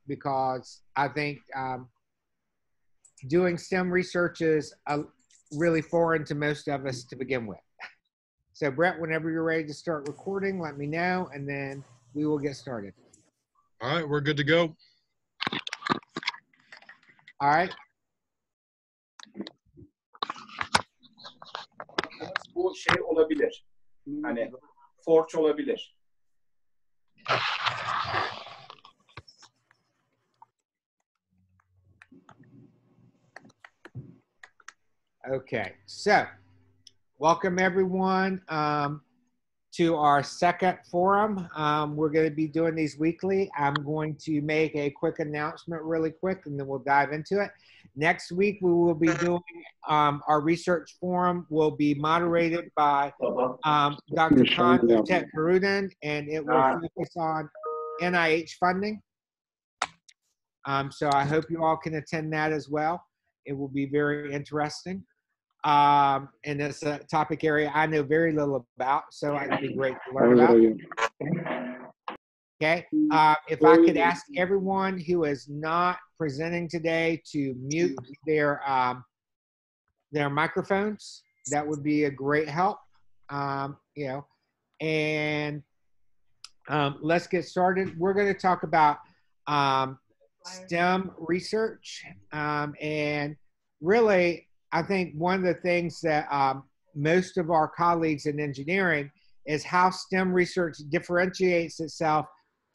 because I think doing STEM research is really foreign to most of us to begin with. So Brett, whenever you're ready to start recording, let me know, and then we will get started. All right, we're good to go. All right. Bu şey olabilir. Hani forç olabilir. Okay, so welcome everyone to our second forum. We're going to be doing these weekly. I'm going to make a quick announcement really quick, and then we'll dive into it. Next week, we will be doing our research forum will be moderated by Dr. Khan Garudin, and it will focus on NIH funding. So I hope you all can attend that as well. It will be very interesting. And it's a topic area I know very little about, so it'd be great to learn about. Okay, if I could ask everyone who is not presenting today to mute their microphones, that would be a great help. You know, and let's get started. We're going to talk about STEM research, and really, I think one of the things that most of our colleagues in engineering is how STEM research differentiates itself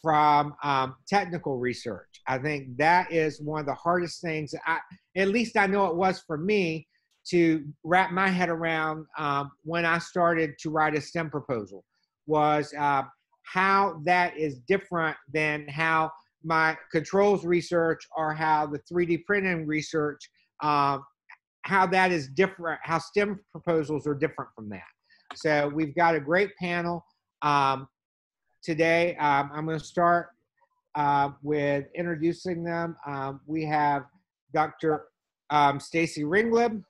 from technical research. I think that is one of the hardest things, at least I know it was for me, to wrap my head around when I started to write a STEM proposal, was how that is different than how my controls research or how the 3D printing research, how that is different, how STEM proposals are different from that. So we've got a great panel today. I'm going to start with introducing them. We have Dr. Stacy Ringleb,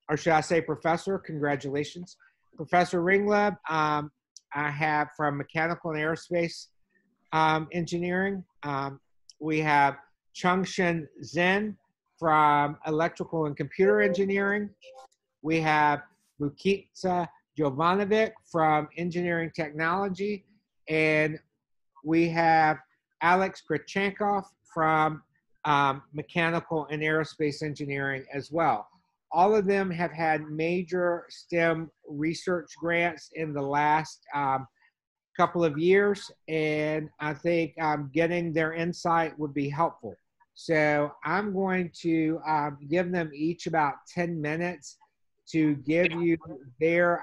or should I say Professor? Congratulations. Professor Ringleb, I have from Mechanical and Aerospace Engineering. We have Chungshin Zhen from Electrical and Computer Engineering. We have Lukitsa Jovanovic from Engineering Technology. And we have Alex Krichankov from Mechanical and Aerospace Engineering as well. All of them have had major STEM research grants in the last couple of years, and I think getting their insight would be helpful. So I'm going to give them each about 10 minutes to give you their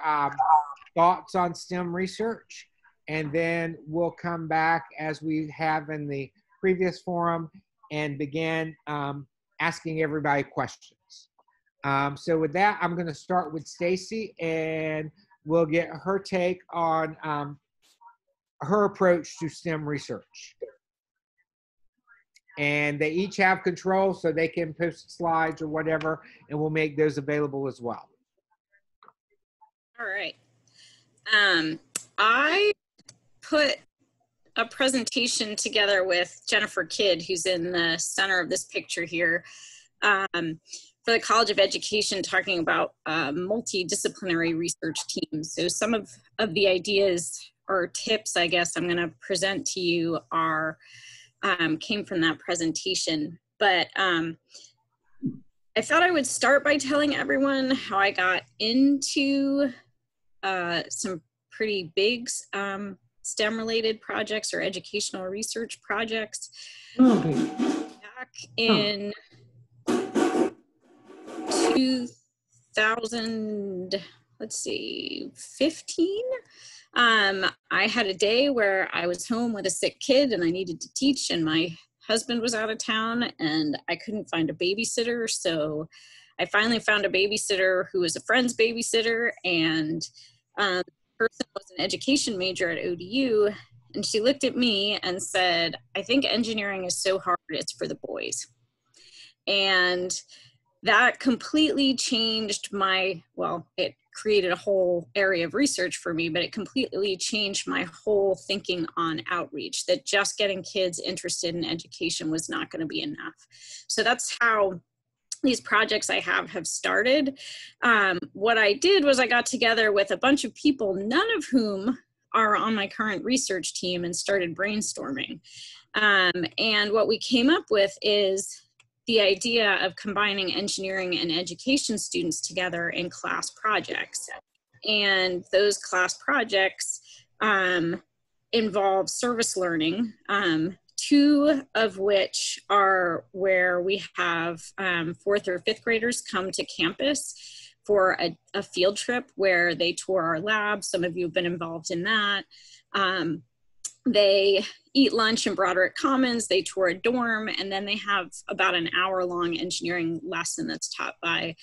thoughts on STEM research, and then we'll come back as we have in the previous forum and begin asking everybody questions. So with that, I'm going to start with Stacy, and we'll get her take on her approach to STEM research. And they each have control, so they can post slides or whatever, and we'll make those available as well. All right. I put a presentation together with Jennifer Kidd, who's in the center of this picture here, for the College of Education, talking about multidisciplinary research teams. So some of the ideas or tips, I guess, I'm going to present to you are came from that presentation. But I thought I would start by telling everyone how I got into some pretty big STEM-related projects or educational research projects. Back in 2015, I had a day where I was home with a sick kid and I needed to teach, and my husband was out of town and I couldn't find a babysitter. So I finally found a babysitter who was a friend's babysitter, and the person was an education major at ODU, and she looked at me and said, "I think engineering is so hard, it's for the boys." And that completely changed my, well, it created a whole area of research for me, but it completely changed my whole thinking on outreach, that just getting kids interested in education was not going to be enough. So that's how these projects I have started. What I did was I got together with a bunch of people, none of whom are on my current research team, and started brainstorming. And what we came up with is the idea of combining engineering and education students together in class projects. And those class projects involve service learning, two of which are where we have 4th or 5th graders come to campus for a field trip where they tour our lab. Some of you have been involved in that. They eat lunch in Broderick Commons, they tour a dorm, and then they have about an hour-long engineering lesson that's taught by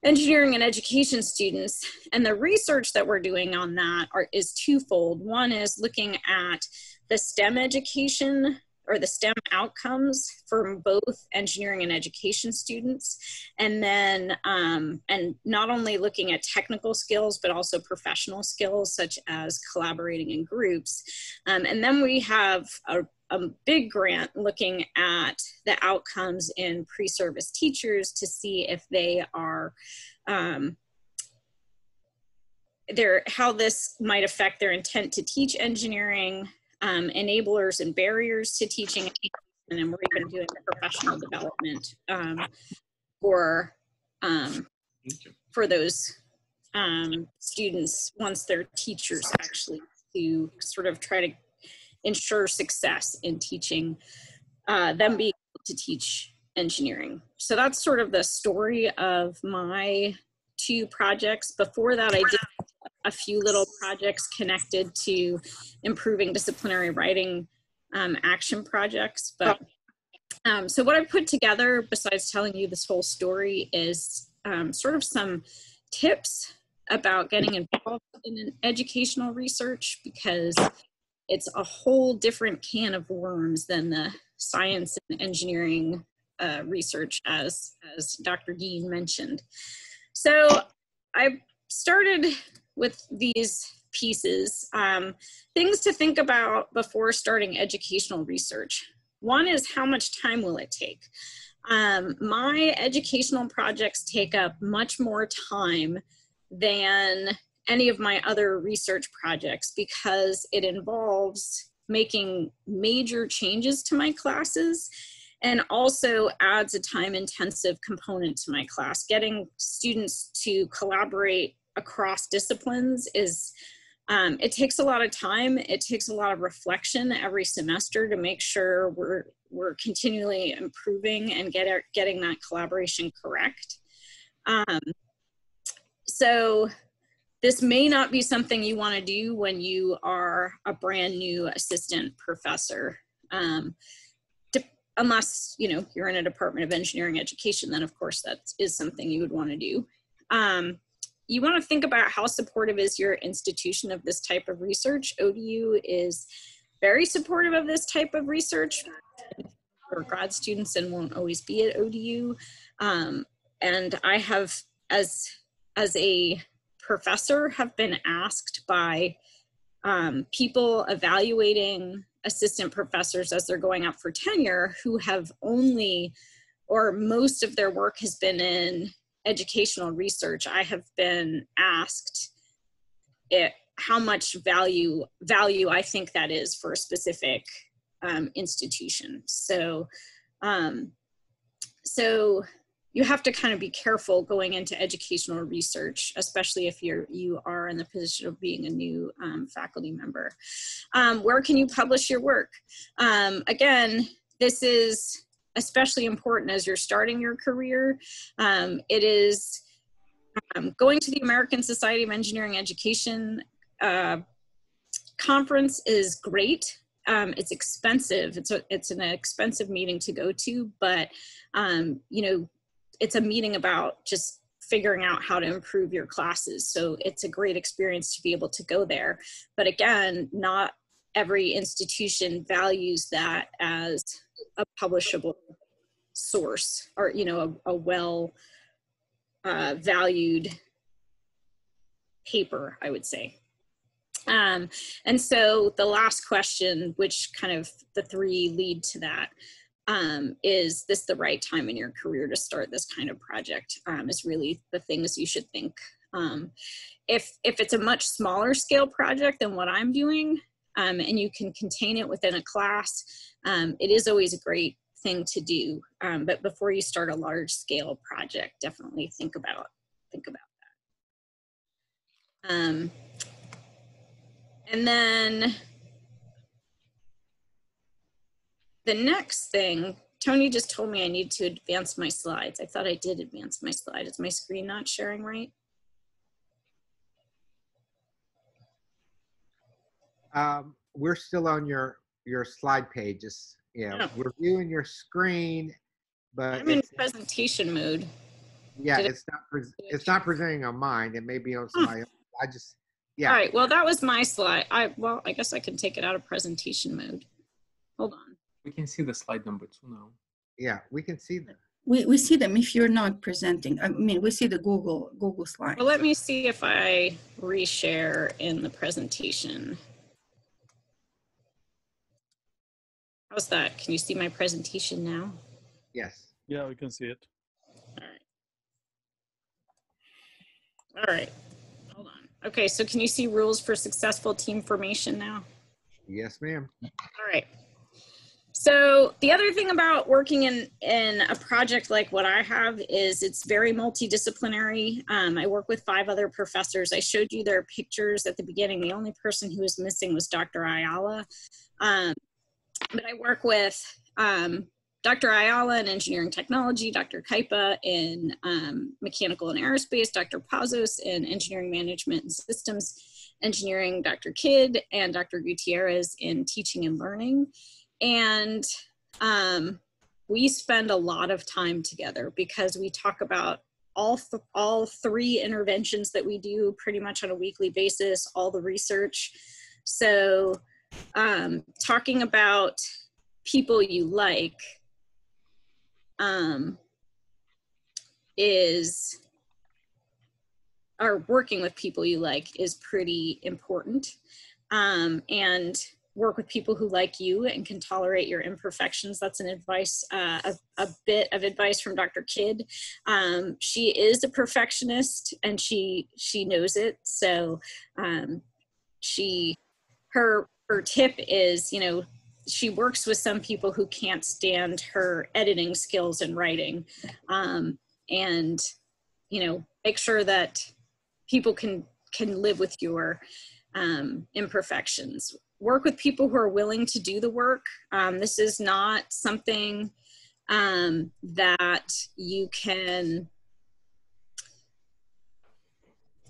engineering and education students. And the research that we're doing on that is twofold. One is looking at the STEM education or the STEM outcomes for both engineering and education students. And then, and not only looking at technical skills, but also professional skills such as collaborating in groups. And then we have a big grant looking at the outcomes in pre-service teachers to see if they are, how this might affect their intent to teach engineering, enablers and barriers to teaching, and then we're even doing professional development for those students once they're teachers, actually, to sort of try to ensure success in teaching them being able to teach engineering. So that's sort of the story of my 2 projects. Before that, I did a few little projects connected to improving disciplinary writing action projects. But so what I've put together, besides telling you this whole story, is sort of some tips about getting involved in educational research, because it's a whole different can of worms than the science and engineering research, as Dr. Dean mentioned. So I started with these pieces, things to think about before starting educational research. One is, how much time will it take? My educational projects take up much more time than any of my other research projects, because it involves making major changes to my classes, and also adds a time-intensive component to my class. Getting students to collaborate across disciplines is, it takes a lot of time. It takes a lot of reflection every semester to make sure we're continually improving and getting that collaboration correct. So this may not be something you want to do when you are a brand new assistant professor. Unless, you know, you're in a Department of Engineering Education, then of course that is something you would want to do. You want to think about how supportive is your institution of this type of research. ODU is very supportive of this type of research for grad students and won't always be at ODU. And I have, as a professor, have been asked by people evaluating assistant professors as they're going up for tenure, who have only, or most of their work has been in educational research. I have been asked how much value I think that is for a specific institution. So, so you have to kind of be careful going into educational research, especially if you are in the position of being a new faculty member. Where can you publish your work? Again, this is especially important as you're starting your career. It is going to the American Society of Engineering Education conference is great. It's expensive. It's an expensive meeting to go to, but you know, it's a meeting about just figuring out how to improve your classes. So it's a great experience to be able to go there. But again, not every institution values that as a publishable source, or, you know, a well valued paper, I would say. And so the last question, which kind of the three lead to that, is this the right time in your career to start this kind of project, is really the things you should think. If it's a much smaller scale project than what I'm doing, and you can contain it within a class, it is always a great thing to do. But before you start a large scale project, definitely think about that. And then the next thing, Tony just told me I need to advance my slides. I thought I did advance my slide. Is my screen not sharing right? We're still on your slide pages. Yeah, we're viewing your screen, but I'm in presentation mode. Yeah, it's not presenting on mine. It may be on somebody else. I just, yeah. All right, well, that was my slide. I guess I can take it out of presentation mode. Hold on. We can see the slide number 2 now. Yeah, we can see them. We see them if you're not presenting. I mean, we see the Google slide. Well, let me see if I reshare in the presentation. How's that? Can you see my presentation now? Yes. Yeah, we can see it. All right, hold on. Okay, so can you see rules for successful team formation now? Yes, ma'am. All right. So the other thing about working in a project like what I have is it's very multidisciplinary. I work with 5 other professors. I showed you their pictures at the beginning. The only person who was missing was Dr. Ayala. But I work with Dr. Ayala in engineering technology, Dr. Kaipa in mechanical and aerospace, Dr. Pazos in engineering management and systems engineering, Dr. Kidd and Dr. Gutierrez in teaching and learning. And we spend a lot of time together because we talk about all 3 interventions that we do pretty much on a weekly basis, all the research. So talking about people you like or working with people you like is pretty important. And work with people who like you and can tolerate your imperfections. That's an advice, a bit of advice from Dr. Kidd. She is a perfectionist and she knows it. So her tip is, you know, she works with some people who can't stand her editing skills and writing, and, you know, make sure that people can live with your imperfections. Work with people who are willing to do the work. This is not something that you can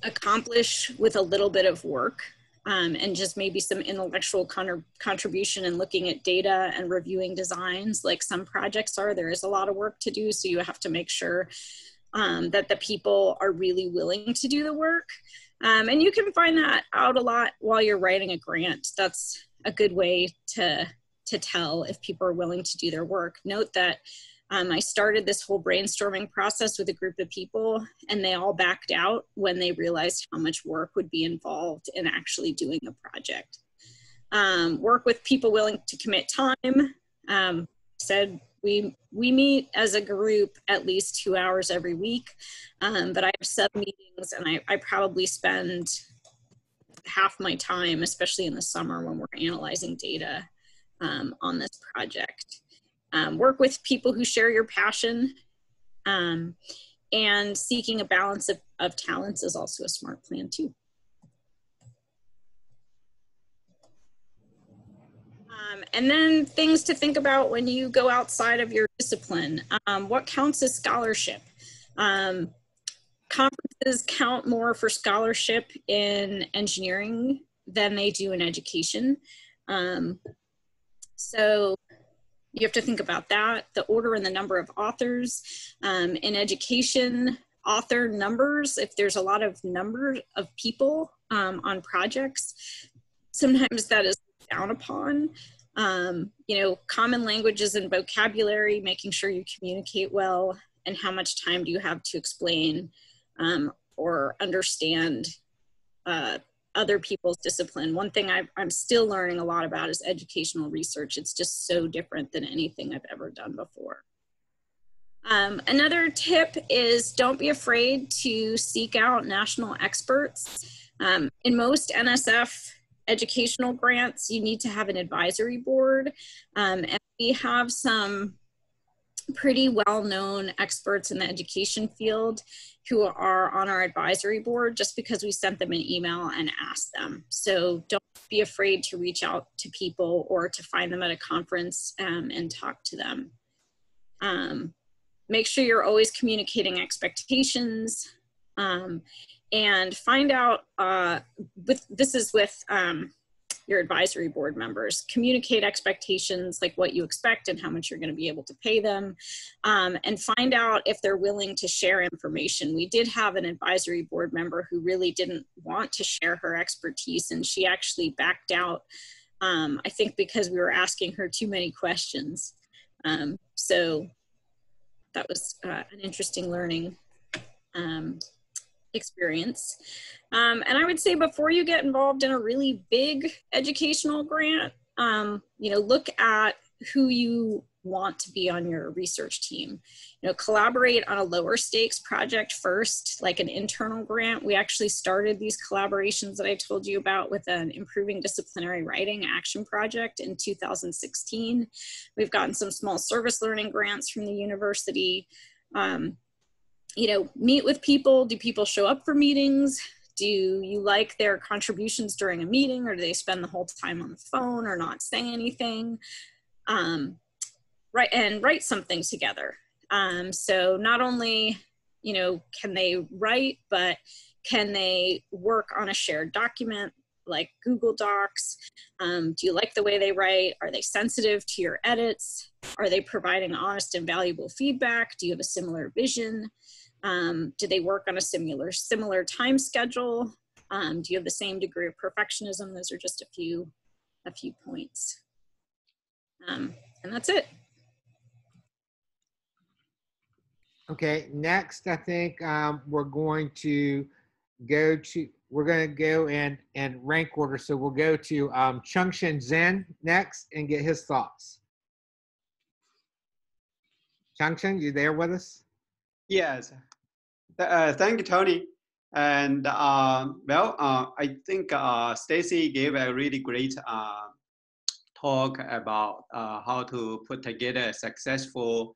accomplish with a little bit of work. And just maybe some intellectual contribution and looking at data and reviewing designs like some projects are. There is a lot of work to do, so you have to make sure that the people are really willing to do the work. And you can find that out a lot while you're writing a grant. That's a good way to tell if people are willing to do their work. Note that I started this whole brainstorming process with a group of people and they all backed out when they realized how much work would be involved in actually doing the project. Work with people willing to commit time. Said we meet as a group at least 2 hours every week, but I have sub meetings and I probably spend half my time, especially in the summer when we're analyzing data on this project. Work with people who share your passion, and seeking a balance of talents is also a smart plan too. And then things to think about when you go outside of your discipline. What counts as scholarship? Conferences count more for scholarship in engineering than they do in education. So you have to think about that. The order and the number of authors. In education, author numbers, if there's a lot of number of people on projects, sometimes that is down upon. You know, common languages and vocabulary, making sure you communicate well, and how much time do you have to explain or understand other people's discipline. One thing I'm still learning a lot about is educational research. It's just so different than anything I've ever done before. Another tip is don't be afraid to seek out national experts. In most NSF educational grants, you need to have an advisory board. And we have some pretty well-known experts in the education field who are on our advisory board just because we sent them an email and asked them. So don't be afraid to reach out to people or to find them at a conference and talk to them. Make sure you're always communicating expectations and find out, this is with your advisory board members, communicate expectations, like what you expect and how much you're going to be able to pay them, and find out if they're willing to share information. We did have an advisory board member who really didn't want to share her expertise, and she actually backed out, I think because we were asking her too many questions. So that was an interesting learning experience. And I would say before you get involved in a really big educational grant, you know, look at who you want to be on your research team. You know, collaborate on a lower stakes project first, like an internal grant. We actually started these collaborations that I told you about with an Improving Disciplinary Writing Action Project in 2016. We've gotten some small service learning grants from the university. You know, meet with people. Do people show up for meetings? Do you like their contributions during a meeting, or do they spend the whole time on the phone or not saying anything? Write something together. So not only, you know, can they write, but can they work on a shared document like Google Docs? Do you like the way they write? Are they sensitive to your edits? Are they providing honest and valuable feedback? Do you have a similar vision? Do they work on a similar time schedule? Do you have the same degree of perfectionism? Those are just a few points. And that's it. Okay, next I think we're going to go in rank order. So we'll go to Chungshin Zen next and get his thoughts. Chungshin, you there with us? Yes. Thank you, Tony. And I think Stacy gave a really great talk about how to put together a successful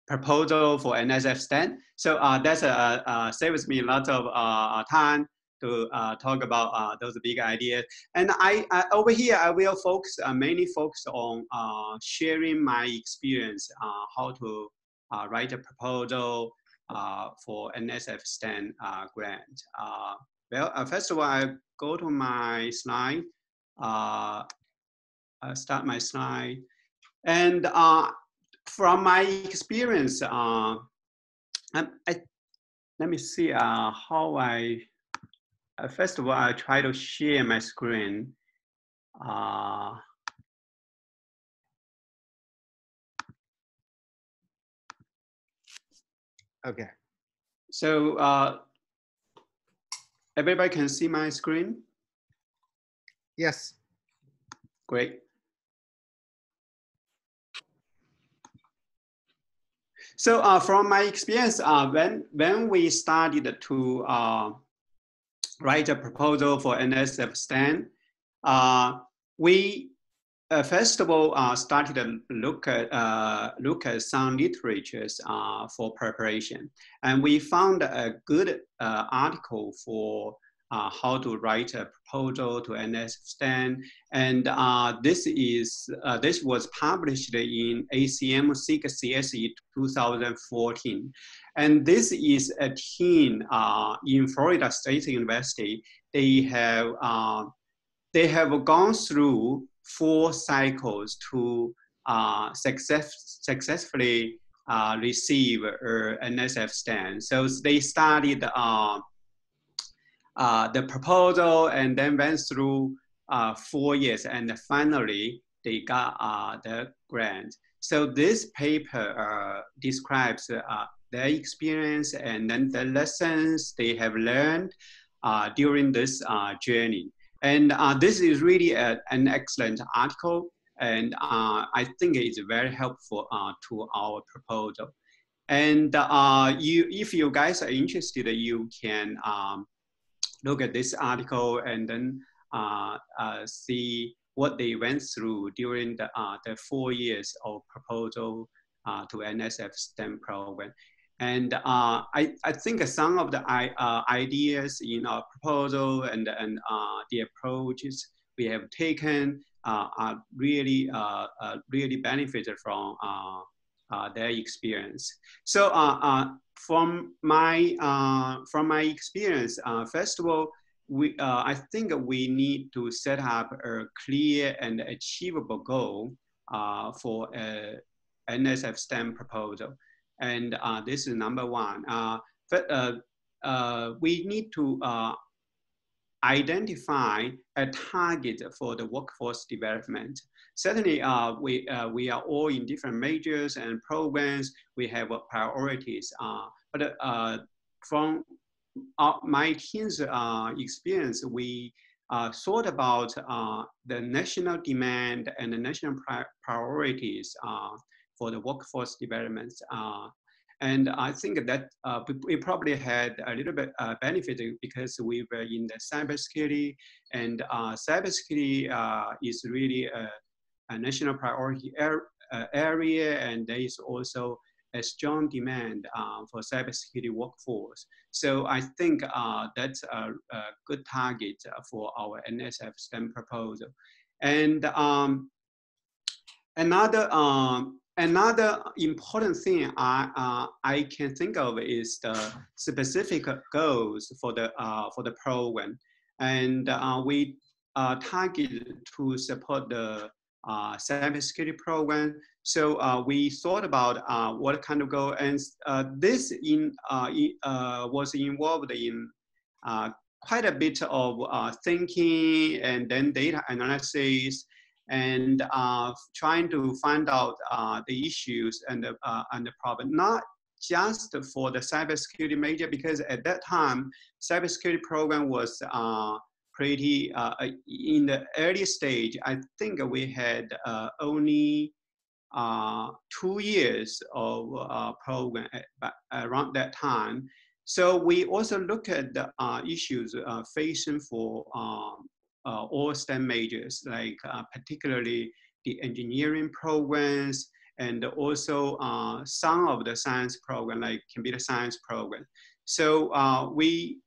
proposal for NSF stand. So that saves me a lot of time to talk about those big ideas. And over here, I will mainly focus on sharing my experience, how to write a proposal for NSF stand grant. First of all, I go to my slide, start my slide. And from my experience, let me see how first of all, I try to share my screen. Okay. So everybody can see my screen? Yes. Great. So from my experience, when we started to write a proposal for NSF stand, we first of all started to look at some literatures for preparation, and we found a good article for how to write a proposal to NSF stand, and this was published in ACM 6 CSE 2014, and this is a team in Florida State University. They have gone through 4 cycles to successfully receive an NSF stand. So they started the proposal and then went through 4 years, and finally they got the grant. So this paper describes their experience and then the lessons they have learned during this journey. And this is really an excellent article, and I think it's very helpful to our proposal. And if you guys are interested, you can look at this article and then see what they went through during the 4 years of proposal to NSF STEM program. And I think some of the ideas in our proposal and the approaches we have taken are really, really benefited from their experience. So from my experience, first of all, I think we need to set up a clear and achievable goal for a NSF STEM proposal. And this is number one. But we need to identify a target for the workforce development. Certainly, we are all in different majors and programs. We have priorities. But from my team's experience, we thought about the national demand and the national priorities for the workforce development. And I think that we probably had a little bit benefited because we were in the cybersecurity, and cybersecurity is really a national priority area, and there is also a strong demand for cybersecurity workforce. So I think that's a good target for our NSF STEM proposal. And another important thing I can think of is the specific goals for the program, and we targeted to support the cybersecurity program. So we thought about what kind of goal, and this was involved in quite a bit of thinking and then data analysis, and trying to find out the issues and the problem, not just for the cybersecurity major, because at that time, cybersecurity program was pretty in the early stage. I think we had only 2 years of program around that time. So we also look at the issues facing for all STEM majors, like particularly the engineering programs, and also some of the science program, like computer science program. So we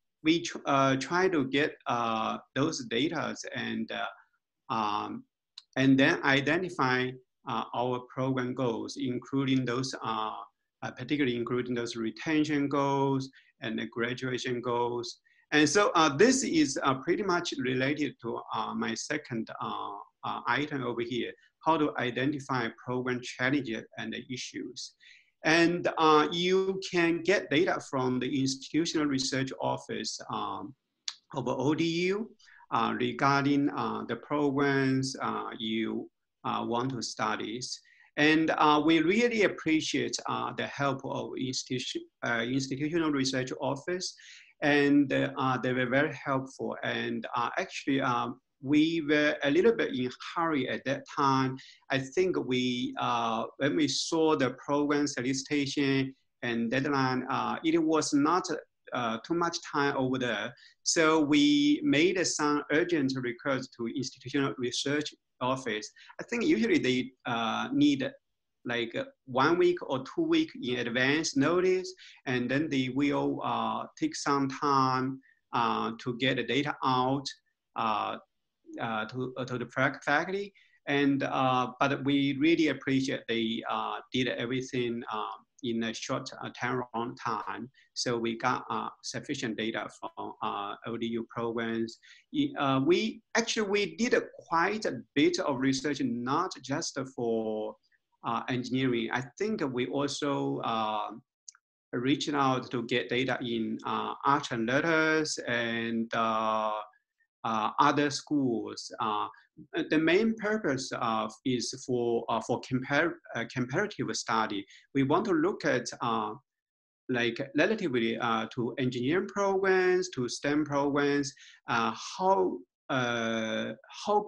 try to get those data and then identify our program goals, including those, particularly including those retention goals and the graduation goals. And so this is pretty much related to my second item over here, how to identify program challenges and the issues. And you can get data from the Institutional Research Office of ODU regarding the programs you want to study. And we really appreciate the help of Institutional Research Office, and they were very helpful. And actually, we were a little bit in a hurry at that time. I think we, when we saw the program solicitation and deadline, it was not too much time over there. So we made some urgent requests to Institutional Research Office. I think usually they need like 1 week or 2 weeks in advance notice, and then they will take some time to get the data out to the faculty. And but we really appreciate they did everything in a short turnaround time. So we got sufficient data from ODU programs. We did quite a bit of research, not just for engineering. I think we also reached out to get data in arts and letters and other schools. The main purpose is for comparative study. We want to look at like relatively to engineering programs, to STEM programs, how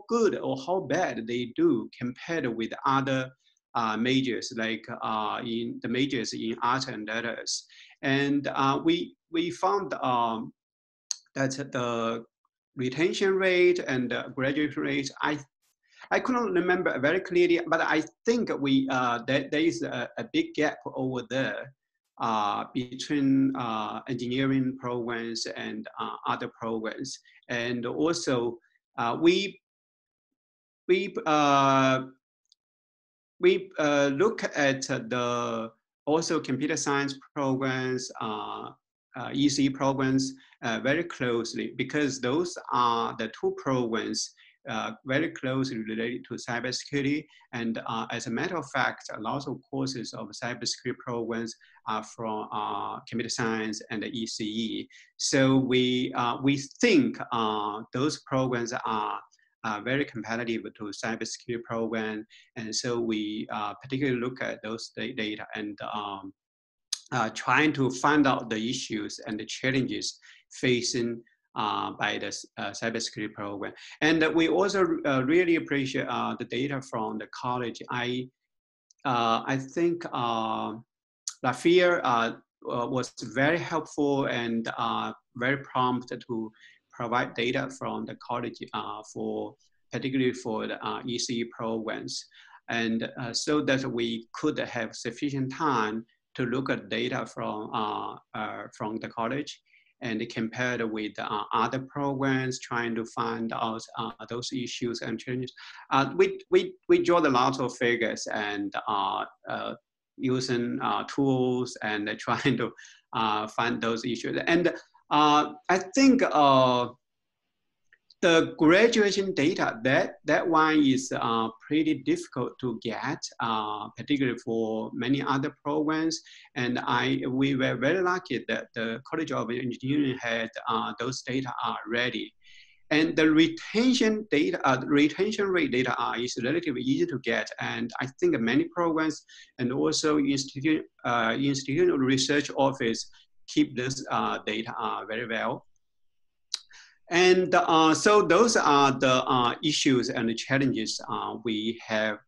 good or how bad they do compared with other majors, like in the majors in art and letters. And we found that the retention rate and the graduation rate, I couldn't remember very clearly, but I think there is a big gap over there between engineering programs and other programs. And also we look at the also computer science programs, EC programs very closely, because those are the two programs very closely related to cybersecurity. And as a matter of fact, a lot of courses of cybersecurity programs are from computer science and ECE. So we think those programs are very competitive to cybersecurity program. And so we particularly look at those data and trying to find out the issues and the challenges facing by the cybersecurity program. And we also really appreciate the data from the college. I think Lafayette was very helpful and very prompt to provide data from the college particularly for the ECE programs. And so that we could have sufficient time to look at data from the college and compared with other programs, trying to find out those issues and challenges. We draw a lot of figures and using tools and trying to find those issues. And I think the graduation data, that one is pretty difficult to get, particularly for many other programs. And we were very lucky that the College of Engineering had those data are ready. And the retention data, retention rate data is relatively easy to get. And I think many programs and also institutional research office keep this data very well. And so those are the issues and the challenges we have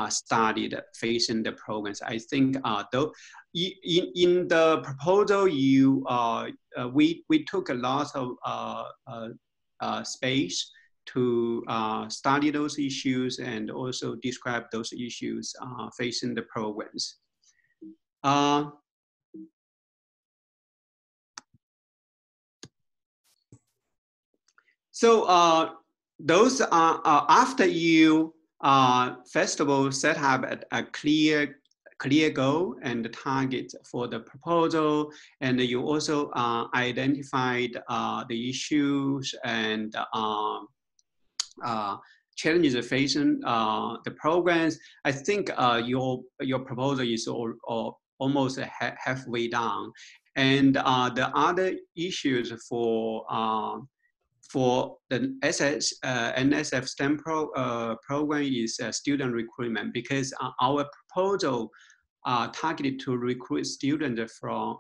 studied facing the programs. I think though in the proposal, we took a lot of space to study those issues and also describe those issues facing the programs. So those are after you first of all set up a clear goal and the target for the proposal, and you also identified the issues and challenges facing the programs. I think your proposal is almost halfway down, and the other issues for the NSF STEM program is student recruitment, because our proposal targeted to recruit students from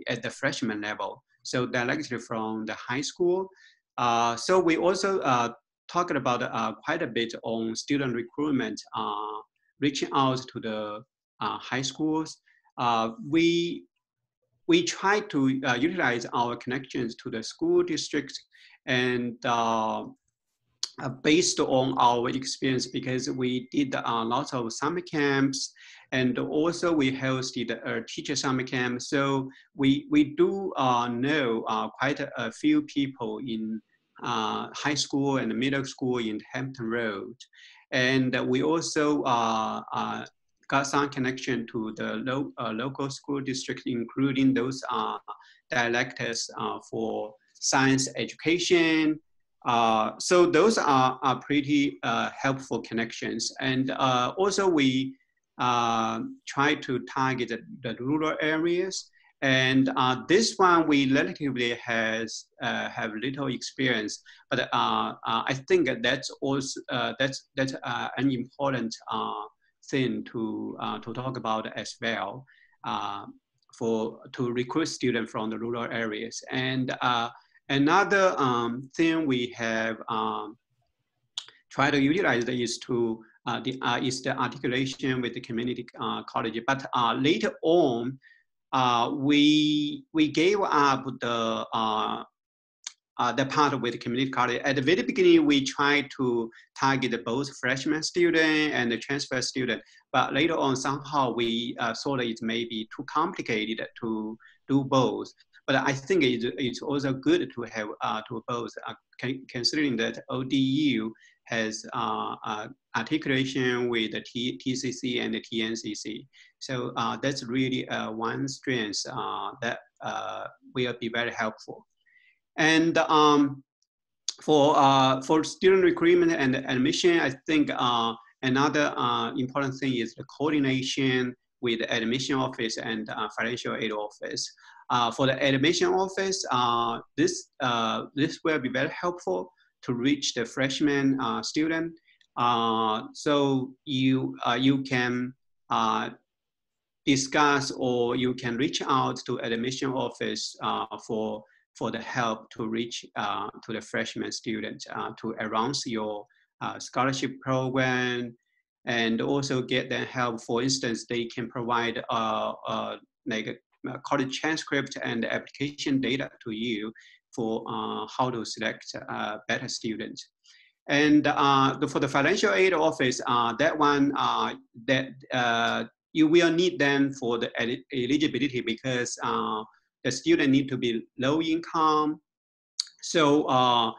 at the freshman level, so directly from the high school. So we also talked about quite a bit on student recruitment, reaching out to the high schools. We try to utilize our connections to the school districts, and based on our experience, because we did lots of summer camps, and also we hosted a teacher summer camp. So we do know quite a few people in high school and middle school in Hampton Road. And we also got some connection to the local school district, including those directors for science education. So those are pretty helpful connections. And also we try to target the rural areas. And this one we relatively have little experience, but I think that's also that's an important thing to talk about as well. to recruit students from the rural areas. And another thing we have tried to utilize is to is the articulation with the community college. But later on, we gave up the part with the community college. At the very beginning, we tried to target both freshman student and the transfer student, but later on, somehow we saw that it may be too complicated to do both. But I think it's also good to have to both, considering that ODU has articulation with the TCC and the TNCC. So that's really one strength that will be very helpful. And for student recruitment and admission, I think another important thing is the coordination with the admission office and financial aid office. For the admission office, this will be very helpful to reach the freshman student. So you can discuss, or you can reach out to admission office for the help to reach to the freshman students to announce your scholarship program, and also get them help. For instance, they can provide like a college transcript and application data to you for how to select better students. And for the financial aid office, that one you will need them for the eligibility, because the student need to be low income. So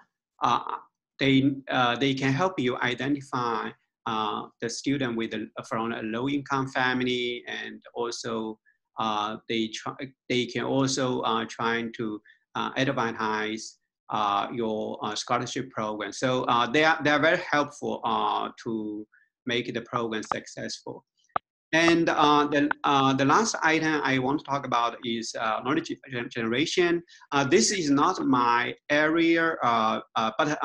they can help you identify the student from a low income family, and also they can also trying to advertise your scholarship program. So they are very helpful to make the program successful. And the last item I want to talk about is knowledge generation. This is not my area, but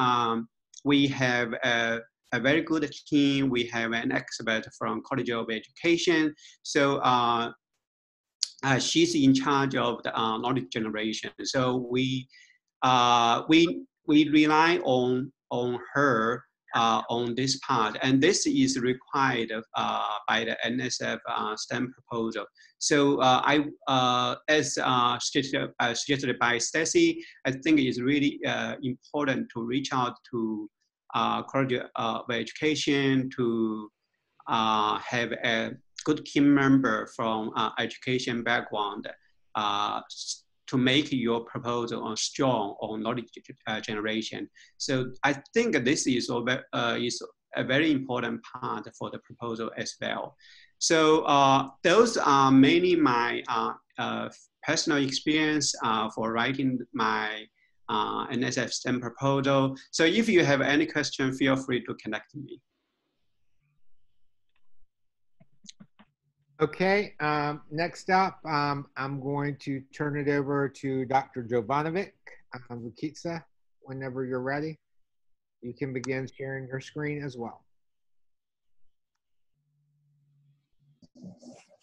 we have a very good team. We have an expert from College of Education. So she's in charge of the knowledge generation. So we rely on her on this part, and this is required by the NSF STEM proposal. So as suggested by Stacy, I think it's really important to reach out to College of Education to have a good team member from education background to make your proposal strong on knowledge generation. So I think this is a very important part for the proposal as well. So those are mainly my personal experience for writing my NSF STEM proposal. So if you have any question, feel free to connect me. Okay, next up, I'm going to turn it over to Dr. Jovanovic. Vukitsa, whenever you're ready, you can begin sharing your screen as well.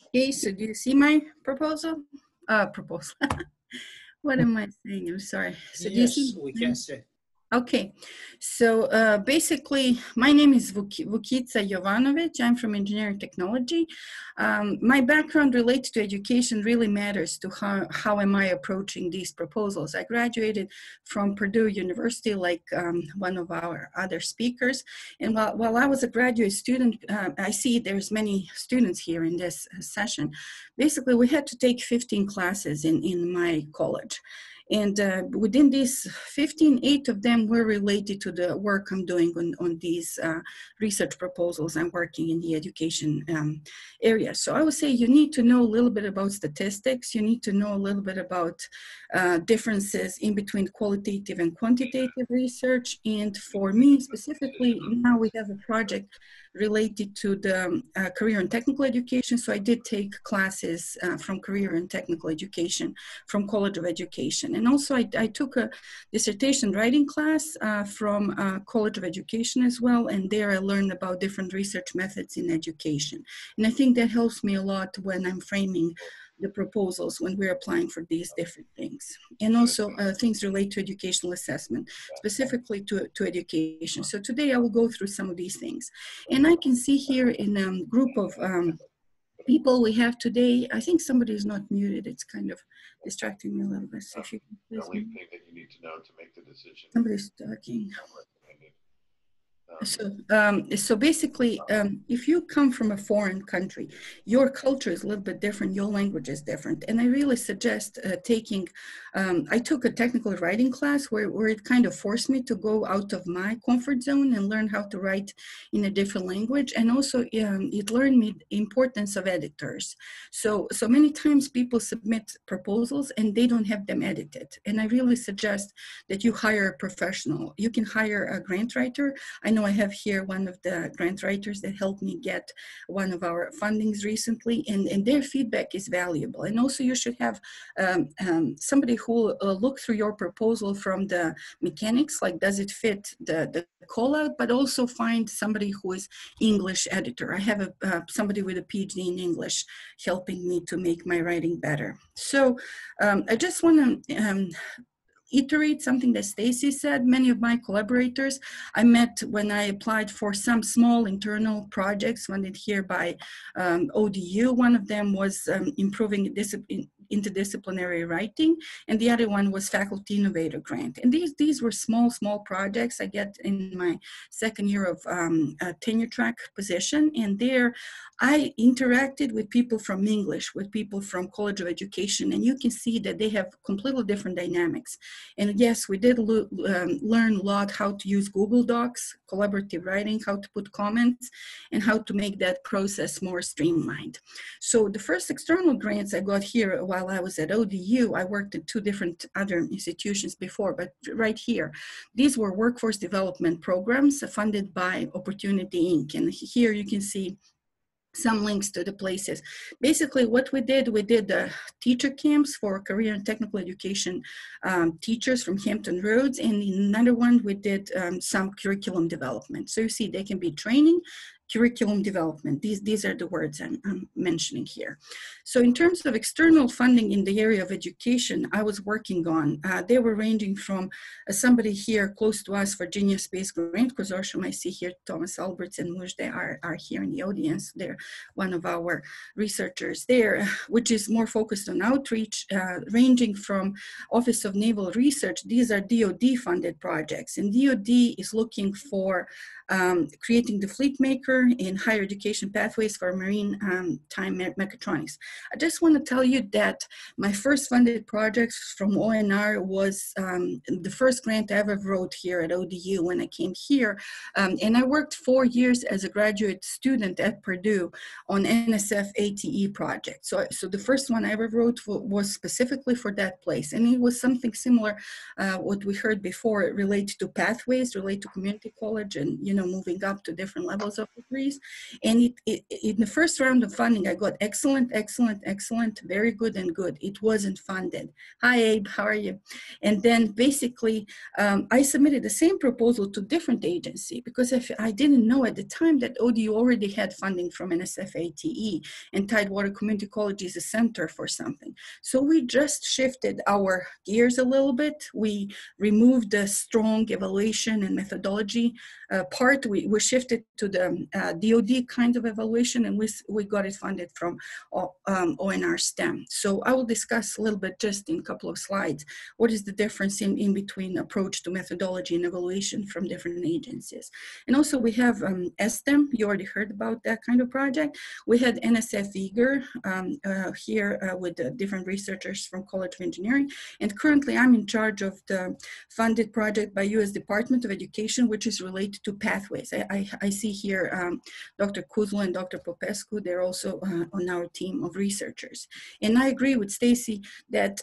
Okay, so do you see my proposal? What am I saying? I'm sorry. So do you see? We can see. Okay, so basically, my name is Vukitsa Jovanovic. I'm from engineering technology. My background related to education really matters to how am I approaching these proposals. I graduated from Purdue University, like one of our other speakers. And while I was a graduate student, I see there's many students here in this session. Basically, we had to take 15 classes in my college. And within these 15, 8 of them were related to the work I'm doing on these research proposals. I'm working in the education area. So I would say you need to know a little bit about statistics. You need to know a little bit about differences in between qualitative and quantitative research. And for me specifically, now we have a project related to the career and technical education. So I did take classes from career and technical education from College of Education. And also I took a dissertation writing class from College of Education as well. And there I learned about different research methods in education. And I think that helps me a lot when I'm framing the proposals when we're applying for these different things. And also things relate to educational assessment, specifically to education. So today I will go through some of these things. And I can see here in a group of people we have today, I think somebody is not muted. It's kind of distracting me a little bit. So if you can please the only thing that you need to know to make the decision. Somebody's talking. So basically, if you come from a foreign country, your culture is a little bit different, your language is different. And I really suggest taking, I took a technical writing class where it kind of forced me to go out of my comfort zone and learn how to write in a different language. And also it learned me the importance of editors. So many times people submit proposals and they don't have them edited. And I really suggest that you hire a professional. You can hire a grant writer. I know I have here one of the grant writers that helped me get one of our fundings recently, and their feedback is valuable. And also you should have somebody who will look through your proposal from the mechanics, like does it fit the call out, but also find somebody who is English editor. I have somebody with a PhD in English helping me to make my writing better. So I just want to iterate something that Stacy said. Many of my collaborators I met when I applied for some small internal projects funded here by ODU. One of them was improving interdisciplinary writing, and the other one was Faculty Innovator Grant. And these were small projects I get in my second year of tenure track position. And there I interacted with people from English, with people from College of Education, and you can see that they have completely different dynamics. And yes, we did learn a lot how to use Google Docs, collaborative writing, how to put comments, and how to make that process more streamlined. So the first external grants I got here while I was at ODU, I worked at two different other institutions before, but right here, these were workforce development programs funded by Opportunity Inc. And here you can see some links to the places. Basically what we did teacher camps for career and technical education teachers from Hampton Roads, and in another one we did some curriculum development. So you see they can be training, curriculum development. These are the words I'm mentioning here. So in terms of external funding in the area of education, I was working on, they were ranging from somebody here close to us, Virginia Space Grant Consortium. I see here Thomas Alberts and Mujde are here in the audience. They're one of our researchers there, which is more focused on outreach, ranging from Office of Naval Research. These are DoD funded projects, and DoD is looking for creating the fleet maker in higher education pathways for marine time mechatronics. I just want to tell you that my first funded projects from ONR was the first grant I ever wrote here at ODU when I came here. And I worked 4 years as a graduate student at Purdue on NSF ATE project. So the first one I ever wrote was specifically for that place. And it was something similar, what we heard before, related to pathways, related to community college, and moving up to different levels of degrees. And in the first round of funding, I got excellent, very good, and good. It wasn't funded. Hi, Abe, how are you? And then basically, I submitted the same proposal to different agency because if I didn't know at the time that ODU already had funding from NSF ATE, and Tidewater Community College is a center for something. So we just shifted our gears a little bit. We removed the strong evaluation and methodology part. We shifted to the DoD kind of evaluation, and we got it funded from ONR STEM. So I will discuss a little bit just in a couple of slides what is the difference in between approach to methodology and evaluation from different agencies. And also we have STEM. You already heard about that kind of project. We had NSF Eager here with different researchers from College of Engineering, and currently I'm in charge of the funded project by U.S. Department of Education, which is related to pathways. I see here Dr. Kuzlo and Dr. Popescu. They're also on our team of researchers. And I agree with Stacy that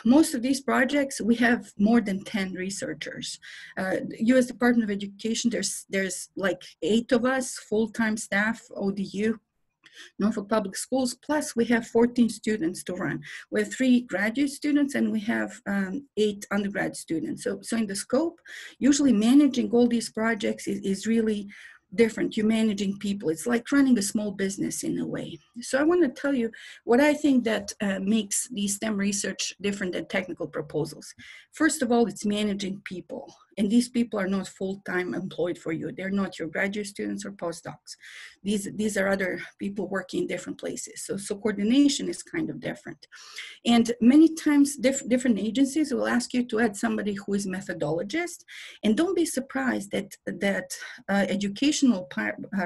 most of these projects, we have more than 10 researchers. U.S. Department of Education, there's like 8 of us, full-time staff, ODU, Norfolk Public Schools, plus we have 14 students to run. We have 3 graduate students and we have 8 undergrad students. So in the scope, usually managing all these projects is really different. You're managing people. It's like running a small business in a way. So I want to tell you what I think that makes these STEM research different than technical proposals. First of all, it's managing people. And these people are not full-time employed for you. They're not your graduate students or postdocs. These are other people working in different places. So coordination is kind of different. And many times different agencies will ask you to add somebody who is methodologist. And don't be surprised that educational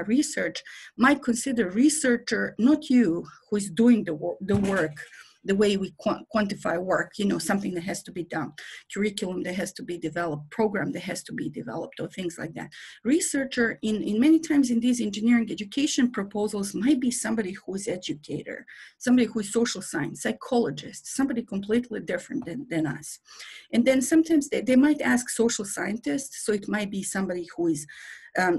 research might consider researcher, not you, who is doing the work, the way we quantify work, something that has to be done, curriculum that has to be developed, program that has to be developed, or things like that. Researcher, in many times in these engineering education proposals, might be somebody who is educator, somebody who is social science, psychologist, somebody completely different than us. And then sometimes they might ask social scientists, so it might be somebody who is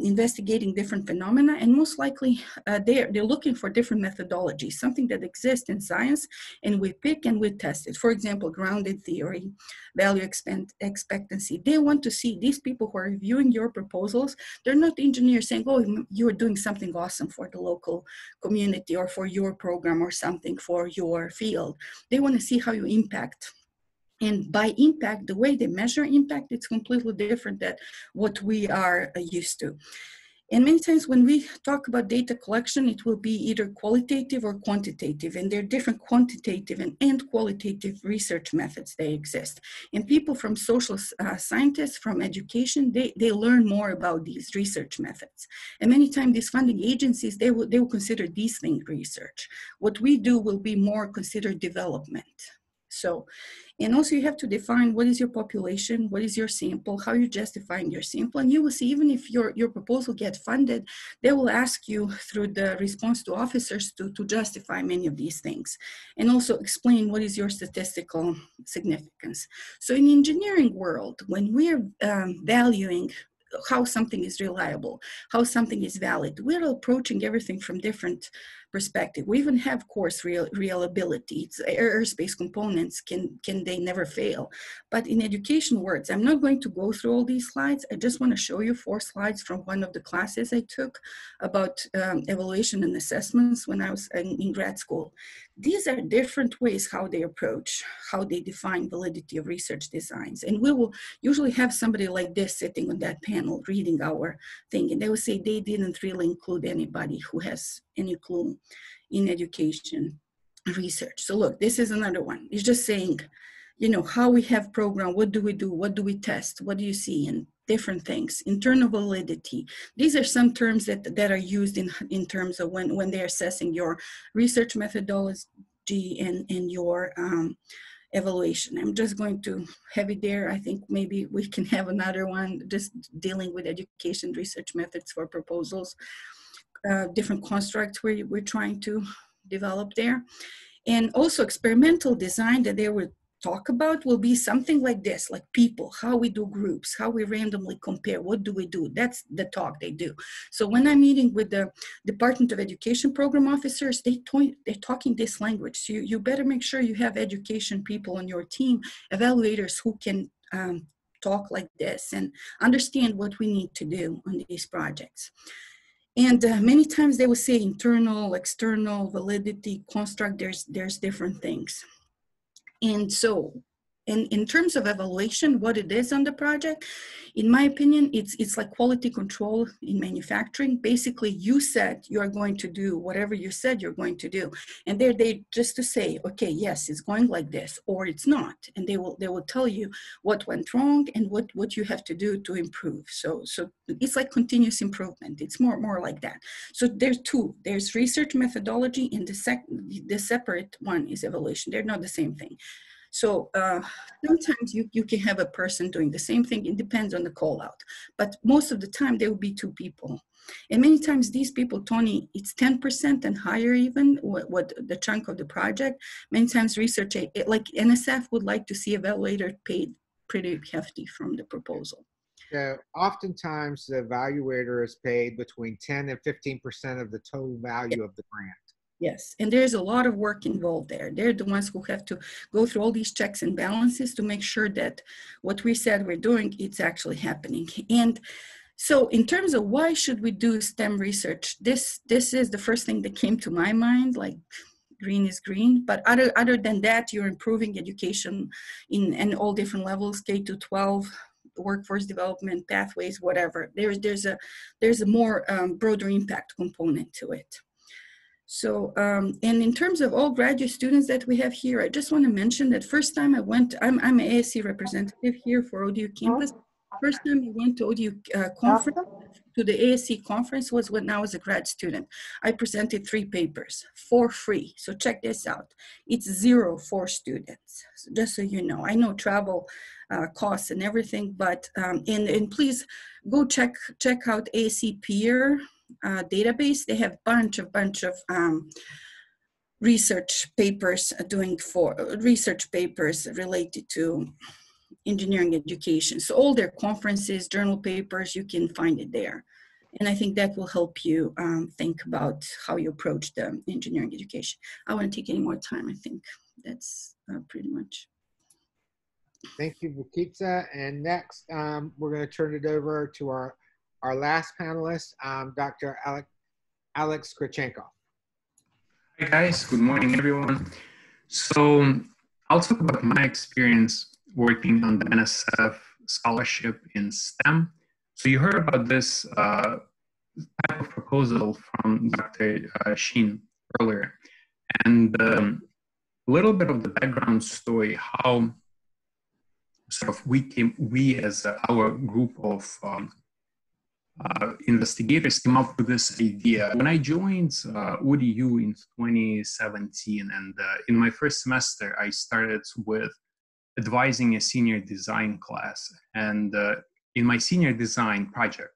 investigating different phenomena, and most likely they're looking for different methodologies, something that exists in science, and we pick and we test it. For example, grounded theory, value expectancy. They want to see these people who are reviewing your proposals. They're not engineers saying, oh, you're doing something awesome for the local community or for your program or something for your field. They want to see how you impact. And by impact, the way they measure impact, it's completely different than what we are used to. And many times when we talk about data collection, it will be either qualitative or quantitative, and there are different quantitative and qualitative research methods that exist. And people from social scientists, from education, they learn more about these research methods. And many times these funding agencies, they will consider these things research. What we do will be more considered development. So, and also you have to define what is your population, what is your sample, how you're justifying your sample. And you will see, even if your proposal gets funded, they will ask you through the response to officers to justify many of these things. And also explain what is your statistical significance. So in the engineering world, when we're valuing how something is reliable, how something is valid, we're approaching everything from different perspective. We even have course reliability. It's aerospace components, can they never fail? But in education words, I'm not going to go through all these slides. I just want to show you 4 slides from one of the classes I took about evaluation and assessments when I was in grad school. These are different ways how they approach, how they define validity of research designs. And we will usually have somebody like this sitting on that panel reading our thing, and they will say they didn't really include anybody who has any clue in education research. So look, this is another one. It's just saying, how we have program, what do we do, what do we test, what do you see, and different things. Internal validity. These are some terms that are used in terms of when they're assessing your research methodology and your evaluation. I'm just going to have it there. I think maybe we can have another one just dealing with education research methods for proposals, different constructs we're trying to develop there. And also experimental design that they will talk about will be something like this, like people, how we do groups, how we randomly compare, what do we do? That's the talk they do. So when I'm meeting with the Department of Education program officers, they're talking this language. So you better make sure you have education people on your team, evaluators who can talk like this and understand what we need to do on these projects. And many times they will say internal, external, validity, construct, there's different things. And so in terms of evaluation, what it is on the project, in my opinion, it's like quality control in manufacturing. Basically, you said you are going to do whatever you said you're going to do. And they're just to say, okay, yes, it's going like this, or it's not. And they will tell you what went wrong and what you have to do to improve. So it's like continuous improvement. It's more like that. So there's 2. There's research methodology, and the separate one is evaluation. They're not the same thing. So sometimes you can have a person doing the same thing. It depends on the call out. But most of the time, there will be 2 people. And many times these people, Tony, it's 10% and higher even, what the chunk of the project. Many times research, like NSF would like to see evaluator paid pretty hefty from the proposal. Oftentimes the evaluator is paid between 10 and 15% of the total value of the grant. Yes, and there's a lot of work involved there. They're the ones who have to go through all these checks and balances to make sure that what we said we're doing, it's actually happening. And So in terms of why should we do STEM research, this is the first thing that came to my mind, like green is green. But other than that, you're improving education in all different levels, K to 12, workforce development, pathways, whatever. There's a more broader impact component to it. So, and in terms of all graduate students that we have here, I just want to mention that first time I went, I'm an ASC representative here for ODU campus. First time I went to ODU conference, to the ASC conference, was when I was a grad student. I presented 3 papers for free. So check this out. It's 0 for students, so just so you know. I know travel costs and everything, but, and please go check out ASC Peer database. They have bunch of research papers research papers related to engineering education. So all their conferences, journal papers, you can find it there. And I think that will help you think about how you approach the engineering education. I won't take any more time. I think that's pretty much. Thank you, Vukitsa. And next, we're going to turn it over to our last panelist, Dr. Alex Krichenko. Hi guys, good morning everyone. So I'll talk about my experience working on the NSF scholarship in STEM. So you heard about this type of proposal from Dr. Sheen earlier. And a little bit of the background story, how sort of we as our group of investigators came up with this idea. When I joined ODU in 2017, and in my first semester, I started with advising a senior design class. And in my senior design project,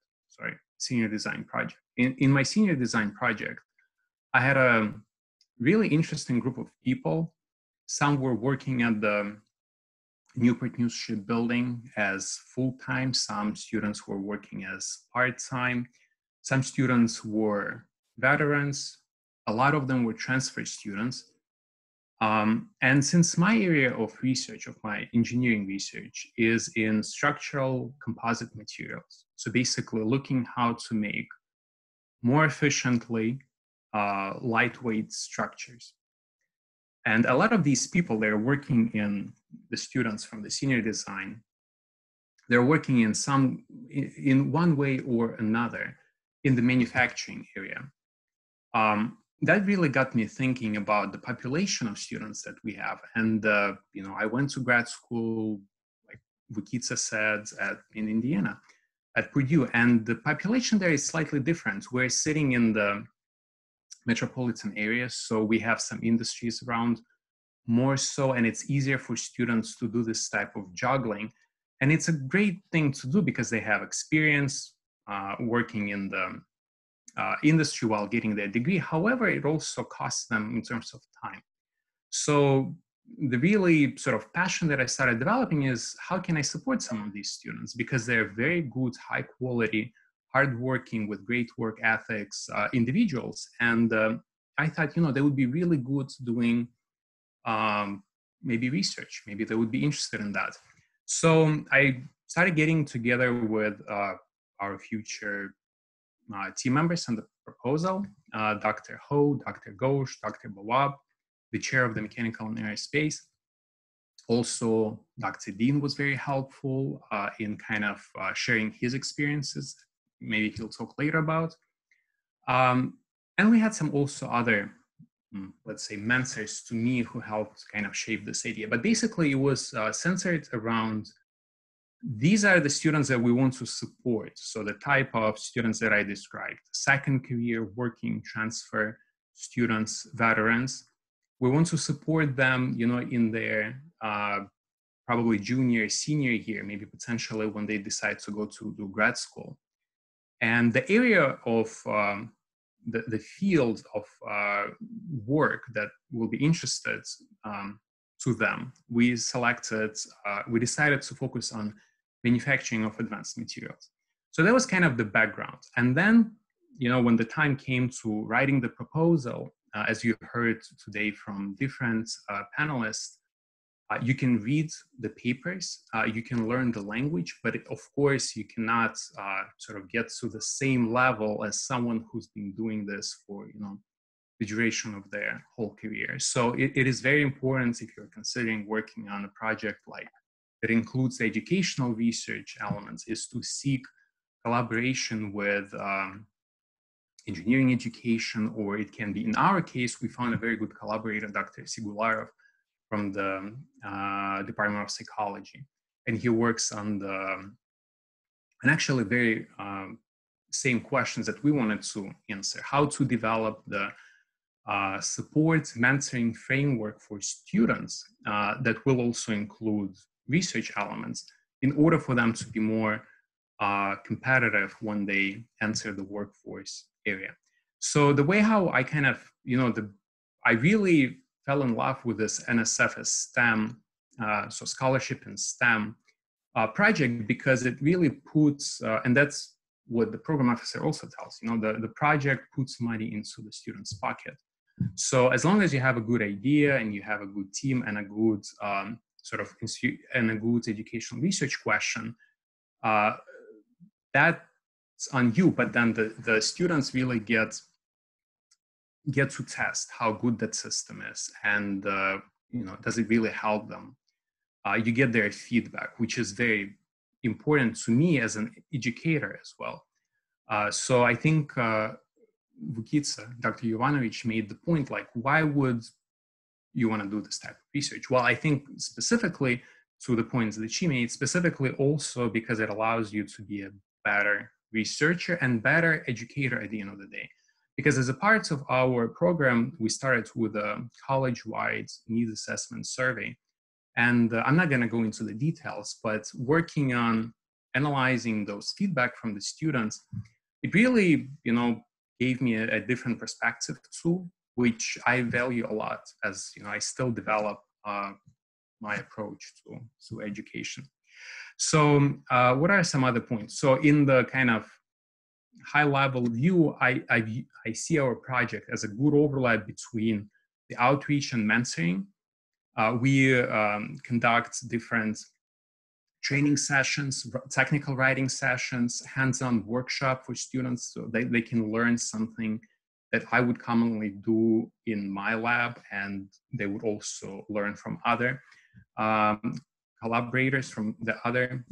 in my senior design project, I had a really interesting group of people. Some were working at the Newport News Shipbuilding as full-time. Some students were working as part-time. Some students were veterans. A lot of them were transfer students. And since my area of research, of my engineering research, is in structural composite materials, so basically looking how to make more efficiently lightweight structures. And a lot of these people, they're working in, the students from the senior design, they're working in one way or another in the manufacturing area. That really got me thinking about the population of students that we have. And, I went to grad school, like Vukitsa said, in Indiana, at Purdue, and the population there is slightly different. We're sitting in the metropolitan areas, so we have some industries around more so, and it's easier for students to do this type of juggling. And it's a great thing to do because they have experience working in the industry while getting their degree. However, it also costs them in terms of time. So the really sort of passion that I started developing is how can I support some of these students, because they're very good, high quality, hardworking, with great work ethics individuals. And I thought, they would be really good doing maybe research. Maybe they would be interested in that. So I started getting together with our future team members on the proposal, Dr. Ho, Dr. Ghosh, Dr. Bawab, the chair of the Mechanical and Aerospace. Also, Dr. Dean was very helpful in kind of sharing his experiences. Maybe he'll talk later about. And we had some also other, let's say, mentors to me who helped kind of shape this idea. But basically it was centered around, these are the students that we want to support. So the type of students that I described, second career, working, transfer students, veterans. We want to support them, in their probably junior, senior year, maybe potentially when they decide to go to do grad school. And the area of the field of work that will be interested to them, we decided to focus on manufacturing of advanced materials. So that was kind of the background. And then, when the time came to writing the proposal, as you heard today from different panelists, You can read the papers, you can learn the language, but of course you cannot sort of get to the same level as someone who's been doing this for, the duration of their whole career. So it is very important, if you're considering working on a project like that includes the educational research elements, is to seek collaboration with engineering education, or it can be, in our case, we found a very good collaborator, Dr. Sigularov, from the Department of Psychology. And he works on and actually very same questions that we wanted to answer: how to develop the support mentoring framework for students that will also include research elements in order for them to be more competitive when they enter the workforce area. So the way how I kind of, I really fell in love with this NSF STEM, so scholarship in STEM project, because it really puts, and that's what the program officer also tells, the project puts money into the student's pocket. So as long as you have a good idea and you have a good team and a good and a good educational research question, that's on you, but then the students really get to test how good that system is, and does it really help them? You get their feedback, which is very important to me as an educator as well. So I think Vukitsa, Dr. Jovanovic made the point, like, why would you want to do this type of research? Well, I think specifically to the points that she made, specifically also because it allows you to be a better researcher and better educator at the end of the day. Because as a part of our program, we started with a college-wide needs assessment survey. And I'm not going to go into the details, but working on analyzing those feedback from the students, it really, gave me a different perspective too, which I value a lot as, I still develop my approach to education. So what are some other points? So in the kind of high level view, I see our project as a good overlap between the outreach and mentoring. We conduct different training sessions, technical writing sessions, hands-on workshop for students, so they can learn something that I would commonly do in my lab, and they would also learn from other collaborators, from the other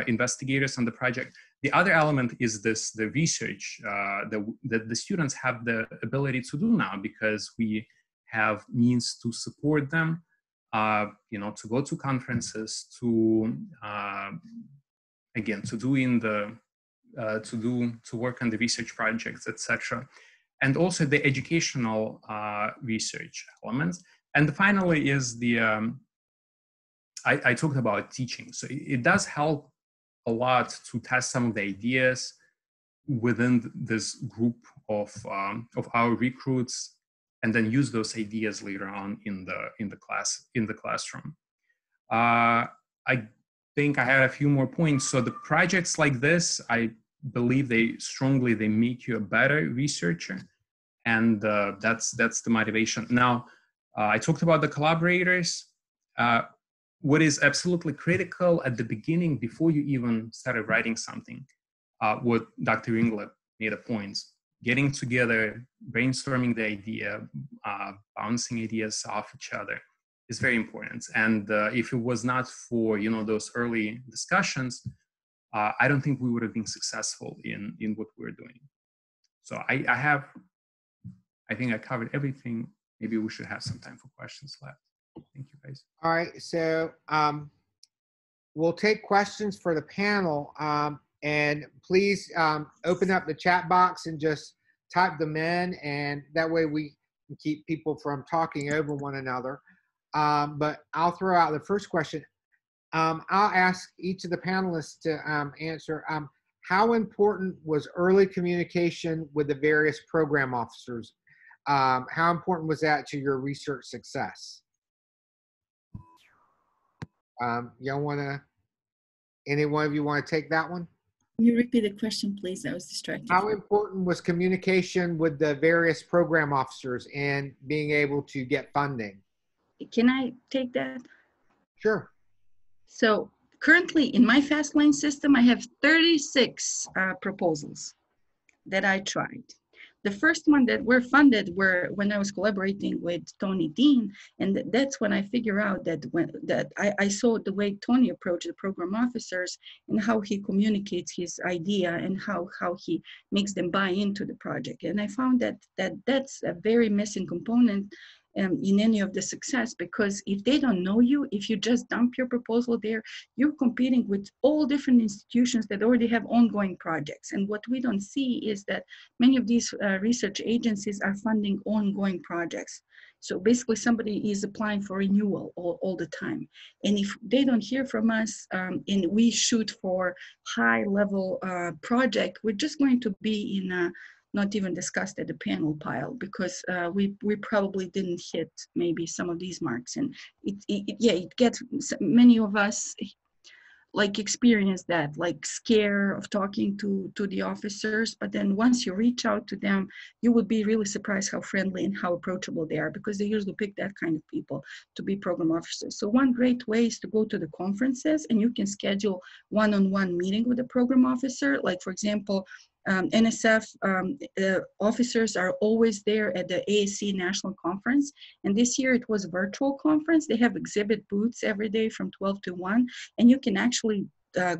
investigators on the project. The other element is the research that the students have the ability to do now, because we have means to support them, to go to conferences, to work on the research projects, etc., and also the educational research elements. And finally is the I talked about teaching. So it does help a lot to test some of the ideas within this group of our recruits, and then use those ideas later on in the classroom. I think I had a few more points. So the projects like this, I believe they make you a better researcher, and that's the motivation. Now, I talked about the collaborators. What is absolutely critical at the beginning, before you even started writing something, what Dr. Ringleb made a point: getting together, brainstorming the idea, bouncing ideas off each other is very important. And if it was not for those early discussions, I don't think we would have been successful in what we're doing. So I think I covered everything. Maybe we should have some time for questions left. Thank you, guys. All right, so we'll take questions for the panel. And please open up the chat box and just type them in, and that way we can keep people from talking over one another. But I'll throw out the first question. I'll ask each of the panelists to answer. How important was early communication with the various program officers? How important was that to your research success? Any one of you want to take that one? Can you repeat the question, please? I was distracted. How important was communication with the various program officers in being able to get funding? Can I take that? Sure. So currently in my fast lane system, I have 36 proposals that I tried. The first one that were funded were when I was collaborating with Tony Dean, and that's when I figure out that I saw the way Tony approached the program officers and how he communicates his idea and how he makes them buy into the project. And I found that's a very missing component in any of the success, because if they don't know you, if you just dump your proposal there, you're competing with all different institutions that already have ongoing projects. And what we don't see is that many of these research agencies are funding ongoing projects. So basically somebody is applying for renewal all the time. And if they don't hear from us and we shoot for high level project, we're just going to be in a not even discussed at the panel pile, because we probably didn't hit maybe some of these marks. And it gets, many of us like experience that, like scare of talking to the officers, but then once you reach out to them, you would be really surprised how friendly and how approachable they are, because they usually pick that kind of people to be program officers. So one great way is to go to the conferences, and you can schedule one-on-one meeting with a program officer. Like for example, NSF officers are always there at the ASC National Conference. And this year it was a virtual conference. They have exhibit booths every day from 12 to 1. And you can actually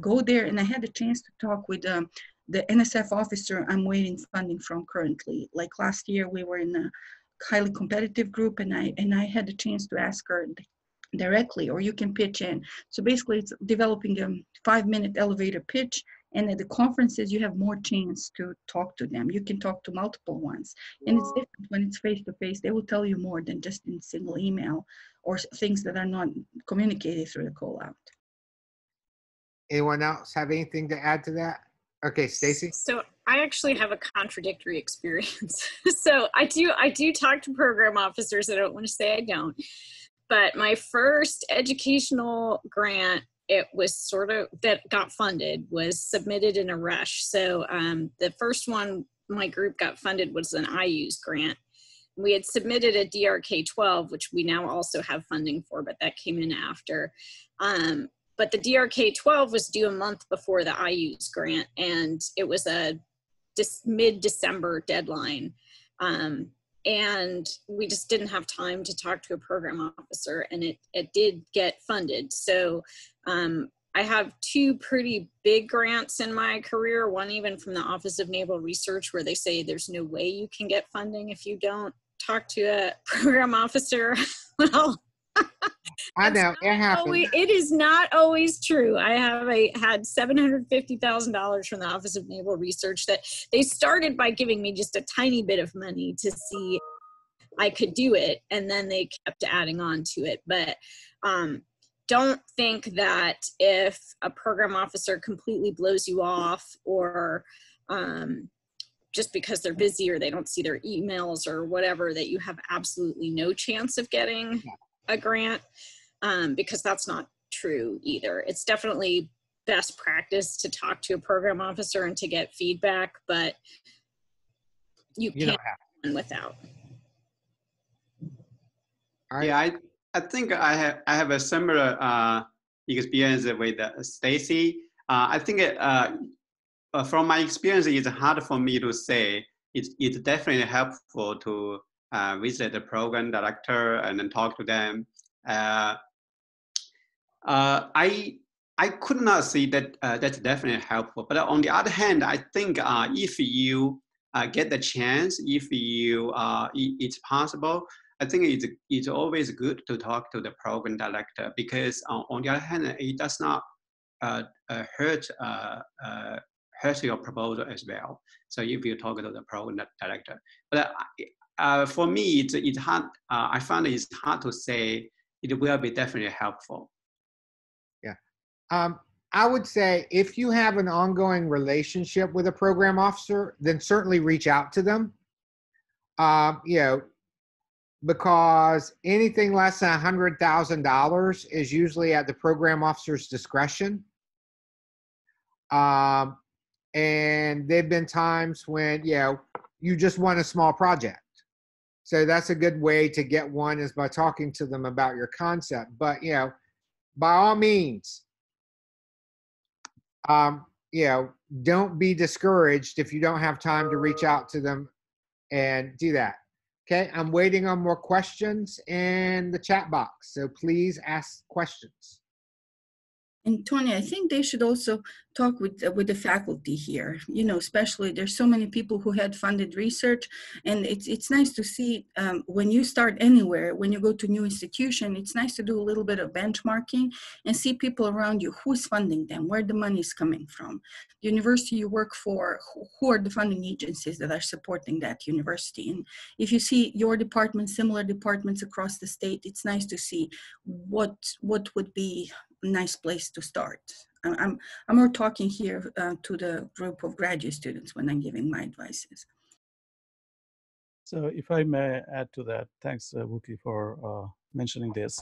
go there. And I had a chance to talk with the NSF officer I'm waiting funding from currently. Like last year, we were in a highly competitive group, and I had a chance to ask her directly, or you can pitch in. So basically it's developing a 5-minute elevator pitch. And at the conferences, you have more chance to talk to them. You can talk to multiple ones. And it's different when it's face-to-face. They will tell you more than just in single email or things that are not communicated through the call out. Anyone else have anything to add to that? Okay, Stacy. So I actually have a contradictory experience. So I do talk to program officers. I don't want to say I don't. But my first educational grant, it was sort of, that got funded, was submitted in a rush. So the first one my group got funded was an IU's grant. We had submitted a DRK-12, which we now also have funding for, but that came in after. But the DRK-12 was due a month before the IU's grant, and it was a mid-December deadline. And we just didn't have time to talk to a program officer, and it did get funded. So I have 2 pretty big grants in my career, one even from the Office of Naval Research, where they say there's no way you can get funding if you don't talk to a program officer. Well, I know, it happens. It is not always true. I have had $750,000 from the Office of Naval Research that they started by giving me just a tiny bit of money to see if I could do it, and then they kept adding on to it. But don't think that if a program officer completely blows you off, or just because they're busy or they don't see their emails or whatever, that you have absolutely no chance of getting a grant, because that's not true either. It's definitely best practice to talk to a program officer and to get feedback, but you can't run without. Yeah, I think I have a similar experience with Stacy. I think from my experience, it's hard for me to say. It's definitely helpful to visit the program director and then talk to them. I could not see that that's definitely helpful. But on the other hand, I think if you get the chance, if you it's possible, I think it's always good to talk to the program director, because on the other hand, it does not hurt your proposal as well. So if you talk to the program director, but for me, it's hard. I find it's hard to say. It will be definitely helpful. Yeah, I would say if you have an ongoing relationship with a program officer, then certainly reach out to them. You know, because anything less than $100,000 is usually at the program officer's discretion. And there've been times when, you know, you just want a small project. So that's a good way to get one, is by talking to them about your concept. But, you know, by all means, you know, don't be discouraged if you don't have time to reach out to them and do that. Okay, I'm waiting on more questions in the chat box, so please ask questions. And Tony, I think they should also talk with the faculty here. You know, especially there's so many people who had funded research, and it's nice to see when you start anywhere, when you go to a new institution, it's nice to do a little bit of benchmarking and see people around you who's funding them, where the money is coming from, the university you work for, who are the funding agencies that are supporting that university. And if you see your department, similar departments across the state, it's nice to see what would be nice place to start. I'm more talking here to the group of graduate students when I'm giving my advices. So if I may add to that, thanks Wookie for mentioning this.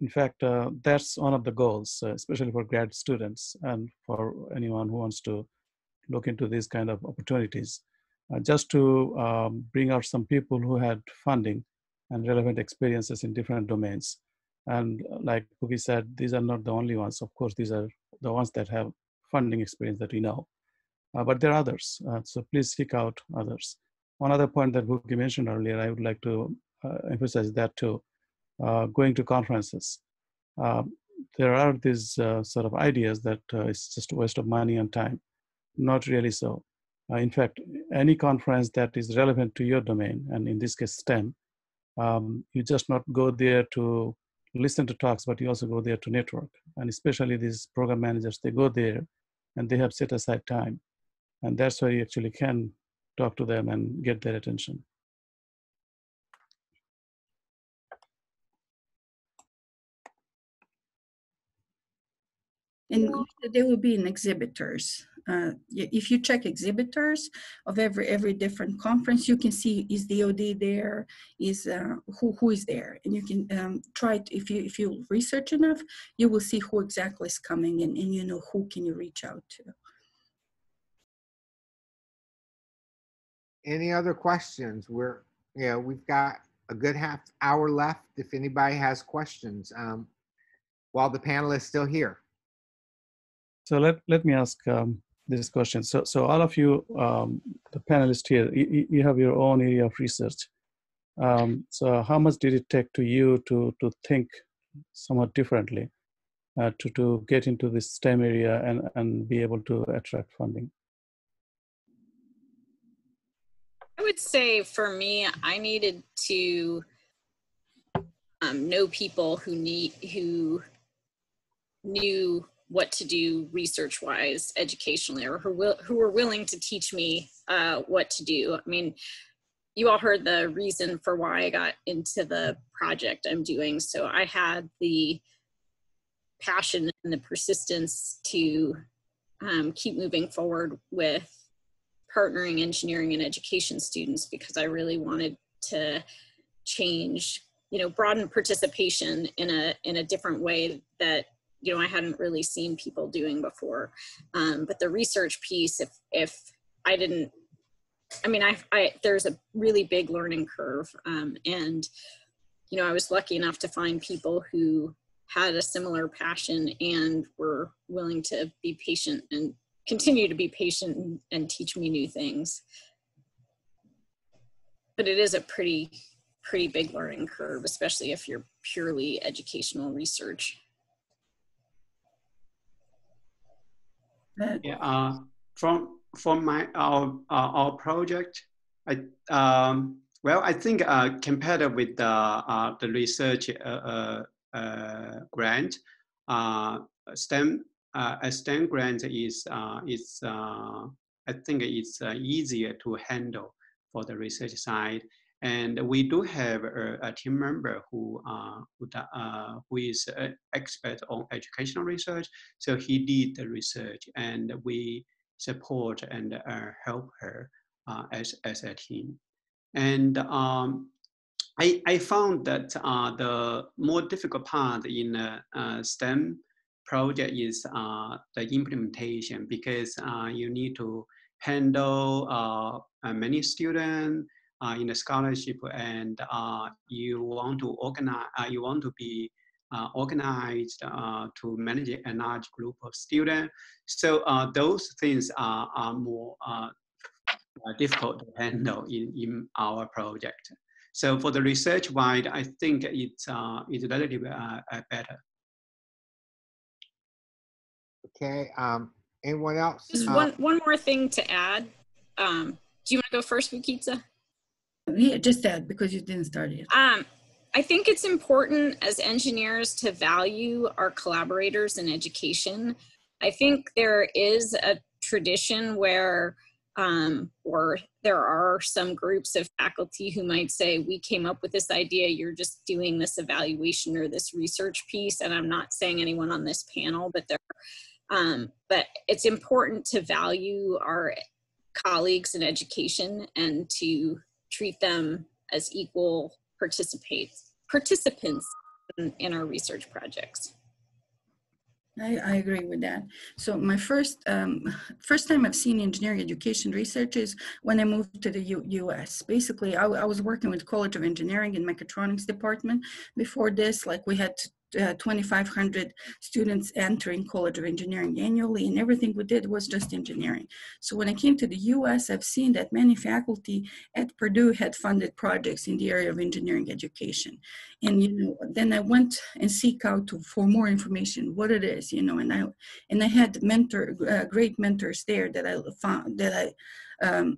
In fact, that's one of the goals, especially for grad students and for anyone who wants to look into these kind of opportunities, just to bring out some people who had funding and relevant experiences in different domains. And like Wookie said, these are not the only ones. Of course, these are the ones that have funding experience that we know. But there are others, so please seek out others. One other point that Wookie mentioned earlier, I would like to emphasize that too, going to conferences. There are these sort of ideas that it's just a waste of money and time. Not really so. In fact, any conference that is relevant to your domain, and in this case STEM, you just not go there to listen to talks, but you also go there to network. And especially these program managers, they go there and they have set aside time. And that's where you actually can talk to them and get their attention. And there will be in exhibitors. If you check exhibitors of every different conference, you can see is DoD there, is who is there, and you can try to, if you research enough, you will see who exactly is coming, and you know who can you reach out to. Any other questions? We've got a good half hour left. If anybody has questions, while the panel is still here. So let me ask this question. So all of you, the panelists here, you have your own area of research. So how much did it take to you to think somewhat differently to get into this STEM area and be able to attract funding? I would say for me, I needed to know people who knew what to do research-wise, educationally, or who were willing to teach me what to do. I mean, you all heard the reason for why I got into the project I'm doing. So I had the passion and the persistence to keep moving forward with partnering engineering and education students, because I really wanted to change, broaden participation in a different way that I hadn't really seen people doing before. But the research piece, if I didn't, there's a really big learning curve. And, I was lucky enough to find people who had a similar passion and were willing to be patient and continue to be patient and teach me new things. But it is a pretty big learning curve, especially if you're purely educational research. Yeah, from our project, I think compared with the research grant, STEM a STEM grant is I think it's easier to handle for the research side. And we do have a team member who is an expert on educational research. So he did the research, and we support and help her as a team. And I found that the more difficult part in STEM project is the implementation, because you need to handle many students in the scholarship, and you want to organize, you want to be organized to manage a large group of students. So those things are more difficult to handle in our project. So for the research wide, I think it's relatively better. Okay. Anyone else? Just one more thing to add. Do you want to go first, Vukitsa? Yeah, just that because you didn't start yet. I think it's important as engineers to value our collaborators in education. I think there is a tradition where, or there are some groups of faculty who might say, we came up with this idea, you're just doing this evaluation or this research piece. And I'm not saying anyone on this panel, but but it's important to value our colleagues in education and to treat them as equal participants in our research projects. I agree with that. So my first time I've seen engineering education research is when I moved to the US. Basically, I was working with College of Engineering and Mechatronics department. Before this, like we had 2,500 students entering College of Engineering annually, and everything we did was just engineering. So when I came to the US, I've seen that many faculty at Purdue had funded projects in the area of engineering education. And then I went and seek out for more information, what it is, and I had great mentors there that I found, that I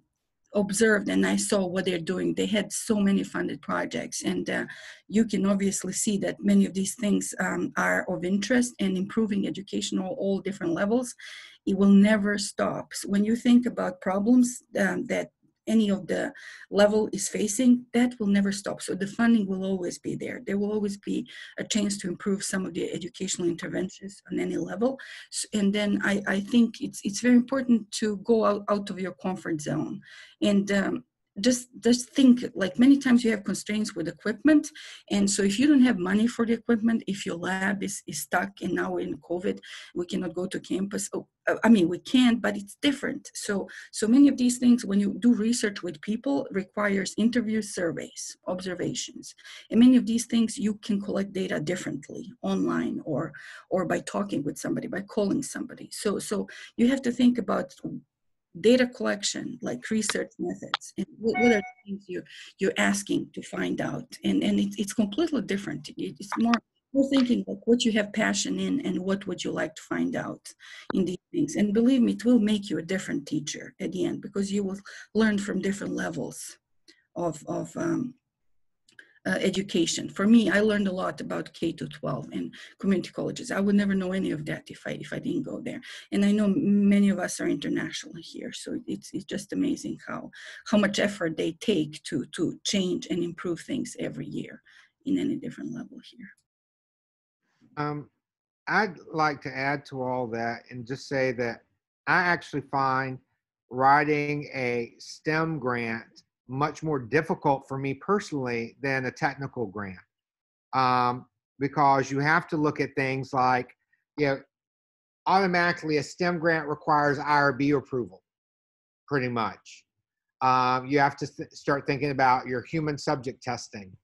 observed, and I saw what they're doing. They had so many funded projects, and you can obviously see that many of these things are of interest and improving education on all different levels. It will never stop. So when you think about problems that any of the level is facing, that will never stop. So the funding will always be there. There will always be a chance to improve some of the educational interventions on any level. And then I think it's very important to go out of your comfort zone. And just think, like many times you have constraints with equipment. And so if you don't have money for the equipment, if your lab is stuck, and now in COVID, we cannot go to campus. I mean, we can, but it's different. So many of these things, when you do research with people, requires interviews, surveys, observations. And many of these things, you can collect data differently online or by talking with somebody, by calling somebody. So you have to think about data collection, like research methods, and what are the things you're asking to find out. And it's completely different. It's more thinking like what you have passion in and what would you like to find out in these things. And believe me, it will make you a different teacher at the end, because you will learn from different levels of education. For me, I learned a lot about K-12 and community colleges. I would never know any of that if I didn't go there. And I know many of us are international here, so it's just amazing how much effort they take to change and improve things every year in any different level here. I'd like to add to all that and just say that I actually find writing a STEM grant much more difficult for me personally than a technical grant, because you have to look at things like, automatically a STEM grant requires IRB approval, pretty much. You have to start thinking about your human subject testing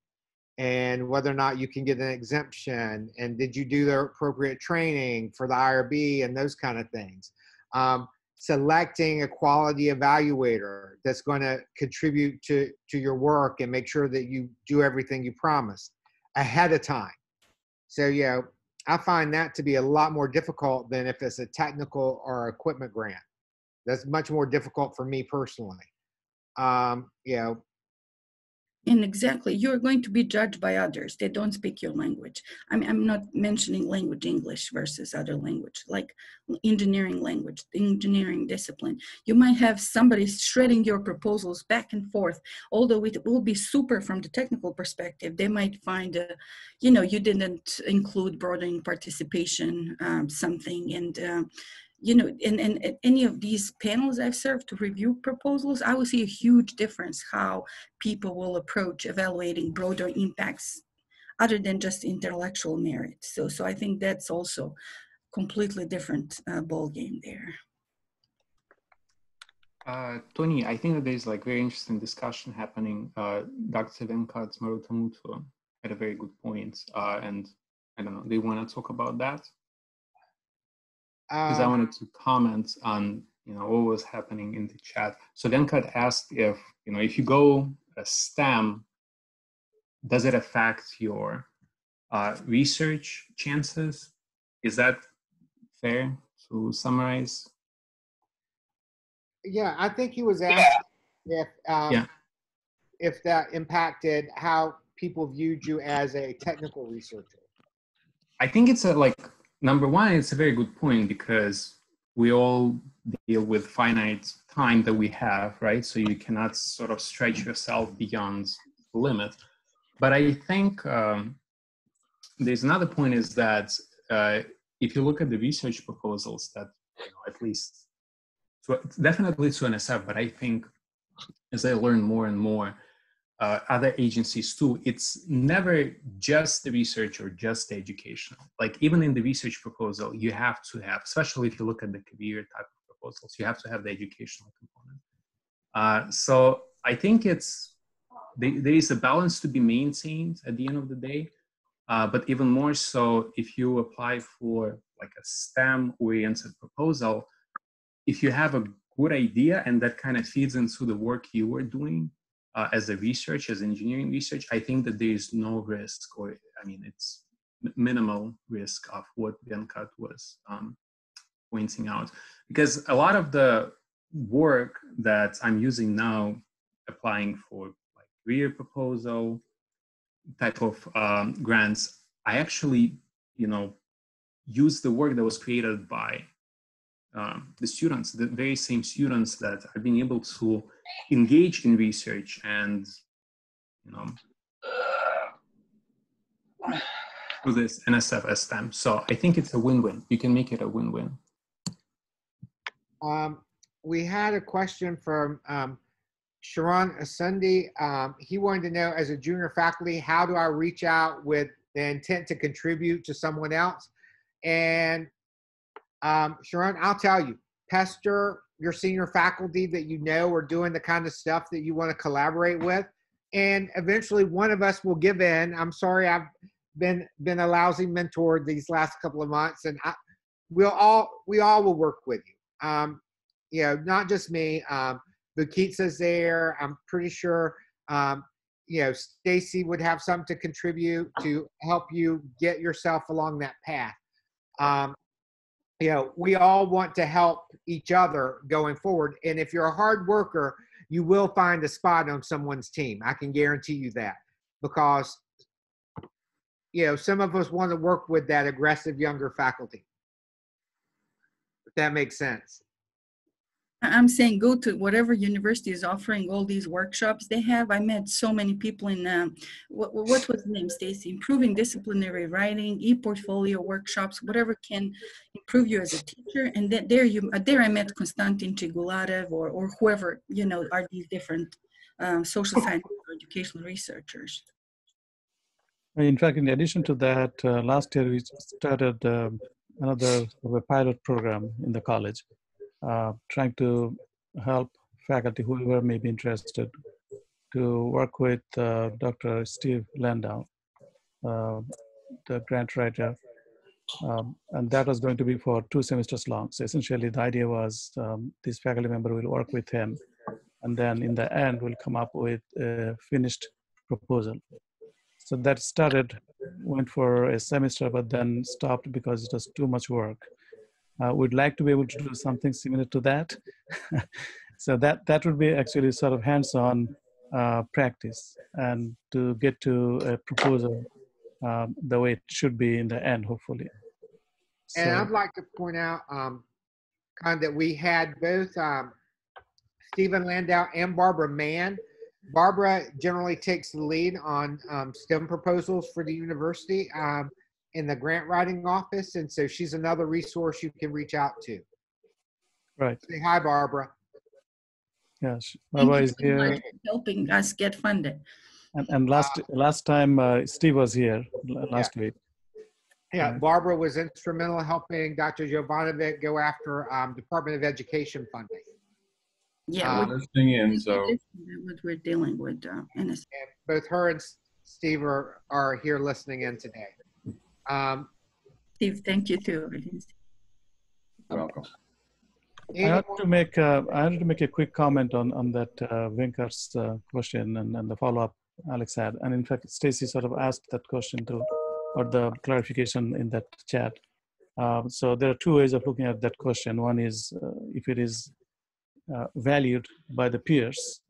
and whether or not you can get an exemption, and did you do the appropriate training for the IRB and those kind of things. Selecting a quality evaluator that's going to contribute to your work and make sure that you do everything you promised ahead of time. So, I find that to be a lot more difficult than if it's a technical or equipment grant. That's much more difficult for me personally. And exactly, you're going to be judged by others. They don't speak your language. I'm not mentioning language English versus other language, like engineering language, engineering discipline. You might have somebody shredding your proposals back and forth, although it will be super from the technical perspective. They might find, you didn't include broadening participation, something, and in any of these panels I've served to review proposals, I will see a huge difference how people will approach evaluating broader impacts other than just intellectual merit. So I think that's also completely different ball game there. Tony, I think that there's like very interesting discussion happening. Dr. Venkat Marutamutu had a very good point. And I don't know, do you want to talk about that? Because I wanted to comment on, what was happening in the chat. So Venkat asked if, if you go a STEM, does it affect your research chances? Is that fair to summarize? Yeah, I think he was asking Yeah. if that impacted how people viewed you as a technical researcher. I think it's number one, it's a very good point because we all deal with finite time that we have, right? So you cannot sort of stretch yourself beyond the limit. But I think there's another point is that if you look at the research proposals that, at least, definitely to NSF, but I think as I learn more and more, other agencies too, it's never just the research or just the educational. Like even in the research proposal, you have to have, especially if you look at the career type of proposals, you have to have the educational component. So I think there is a balance to be maintained at the end of the day. But even more so, if you apply for like a STEM-oriented proposal, if you have a good idea and that kind of feeds into the work you were doing as a research, as engineering research, I think that there is no risk, it's minimal risk of what Venkat was pointing out. Because a lot of the work that I'm using now, applying for like career proposal type of grants, I actually, use the work that was created by the students, the very same students that have been able to engage in research and, through this NSF STEM. So I think it's a win-win. You can make it a win-win. We had a question from Sharon Asundi. He wanted to know, as a junior faculty, how do I reach out with the intent to contribute to someone else? And Sharon, I'll tell you, pester your senior faculty that you know are doing the kind of stuff that you want to collaborate with. And eventually one of us will give in. I'm sorry, I've been a lousy mentor these last couple of months, and we all will work with you. Not just me. Bukitsa's there. I'm pretty sure, Stacy would have something to contribute to help you get yourself along that path. We all want to help each other going forward. And if you're a hard worker, you will find a spot on someone's team. I can guarantee you that, because, some of us want to work with that aggressive younger faculty. If that makes sense. I'm saying go to whatever university is offering all these workshops they have. I met so many people in, what was the name, Stacy? Improving disciplinary writing, e-portfolio workshops, whatever can improve you as a teacher. And then there I met Konstantin Chigularev or whoever, are these different social science or educational researchers. In fact, in addition to that, last year we started another pilot program in the college, trying to help faculty, whoever may be interested, to work with Dr. Steve Landau, the grant writer. And that was going to be for 2 semesters long. So essentially the idea was this faculty member will work with him, and then in the end we'll come up with a finished proposal. So that went for a semester, but then stopped because it was too much work. We'd like to be able to do something similar to that. So that would be actually sort of hands-on practice, and to get to a proposal the way it should be in the end, hopefully. And I'd like to point out that we had both Stephen Landau and Barbara Mann. Barbara generally takes the lead on STEM proposals for the university in the grant writing office. And so she's another resource you can reach out to. Right. Say hi, Barbara. Yes, Barbara is here. Helping us get funded. And last time Steve was here last week. Yeah, Barbara was instrumental in helping Dr. Jovanovic go after Department of Education funding. Yeah, listening in, so what we're dealing with. And both her and Steve are here listening in today. Steve, thank you too. You're welcome. I had to make a quick comment on that Venkar's question and the follow-up Alex had. And in fact, Stacy sort of asked that question too, or the clarification in that chat. So there are two ways of looking at that question. One is if it is valued by the peers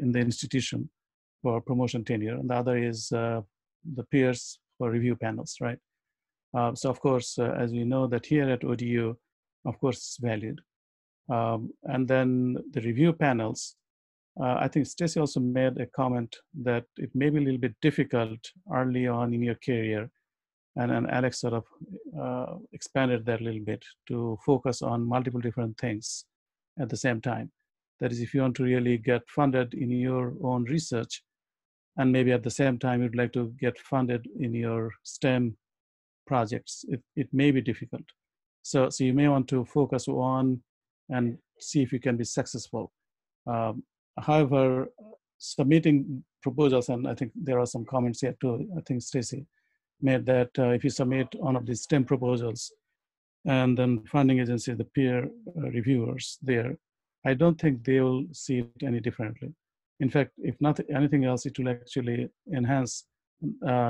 in the institution for promotion tenure, and the other is the peers for review panels, right? So of course, as we know that here at ODU, of course, it's valued. And then the review panels, I think Stacy also made a comment that it may be a little bit difficult early on in your career. And Alex sort of expanded that a little bit to focus on multiple different things at the same time. That is, if you want to really get funded in your own research, and maybe at the same time you'd like to get funded in your STEM projects, it may be difficult. So you may want to focus on and see if you can be successful. However, submitting proposals, and I think there are some comments here too, I think Stacy made that if you submit one of these STEM proposals and then funding agency, the peer reviewers there, I don't think they will see it any differently. In fact, if not anything else, it will actually enhance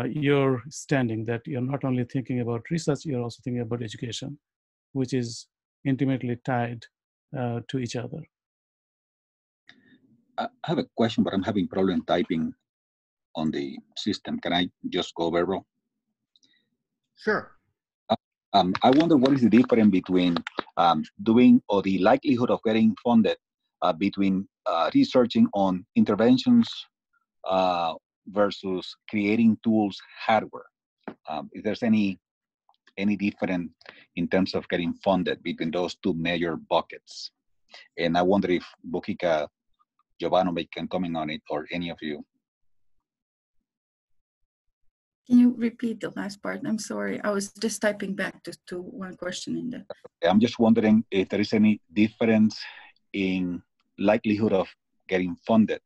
your standing, that you're not only thinking about research, you're also thinking about education, which is intimately tied to each other. I have a question, but I'm having problem typing on the system. Can I just go verbal? Sure. I wonder what is the difference between doing or the likelihood of getting funded between researching on interventions versus creating tools hardware. If there's any difference in terms of getting funded between those two major buckets. And I wonder if Bukika, Jovanovic can comment on it, or any of you. Can you repeat the last part? I'm sorry. I was just typing back to one question in there. I'm just wondering if there is any difference in likelihood of getting funded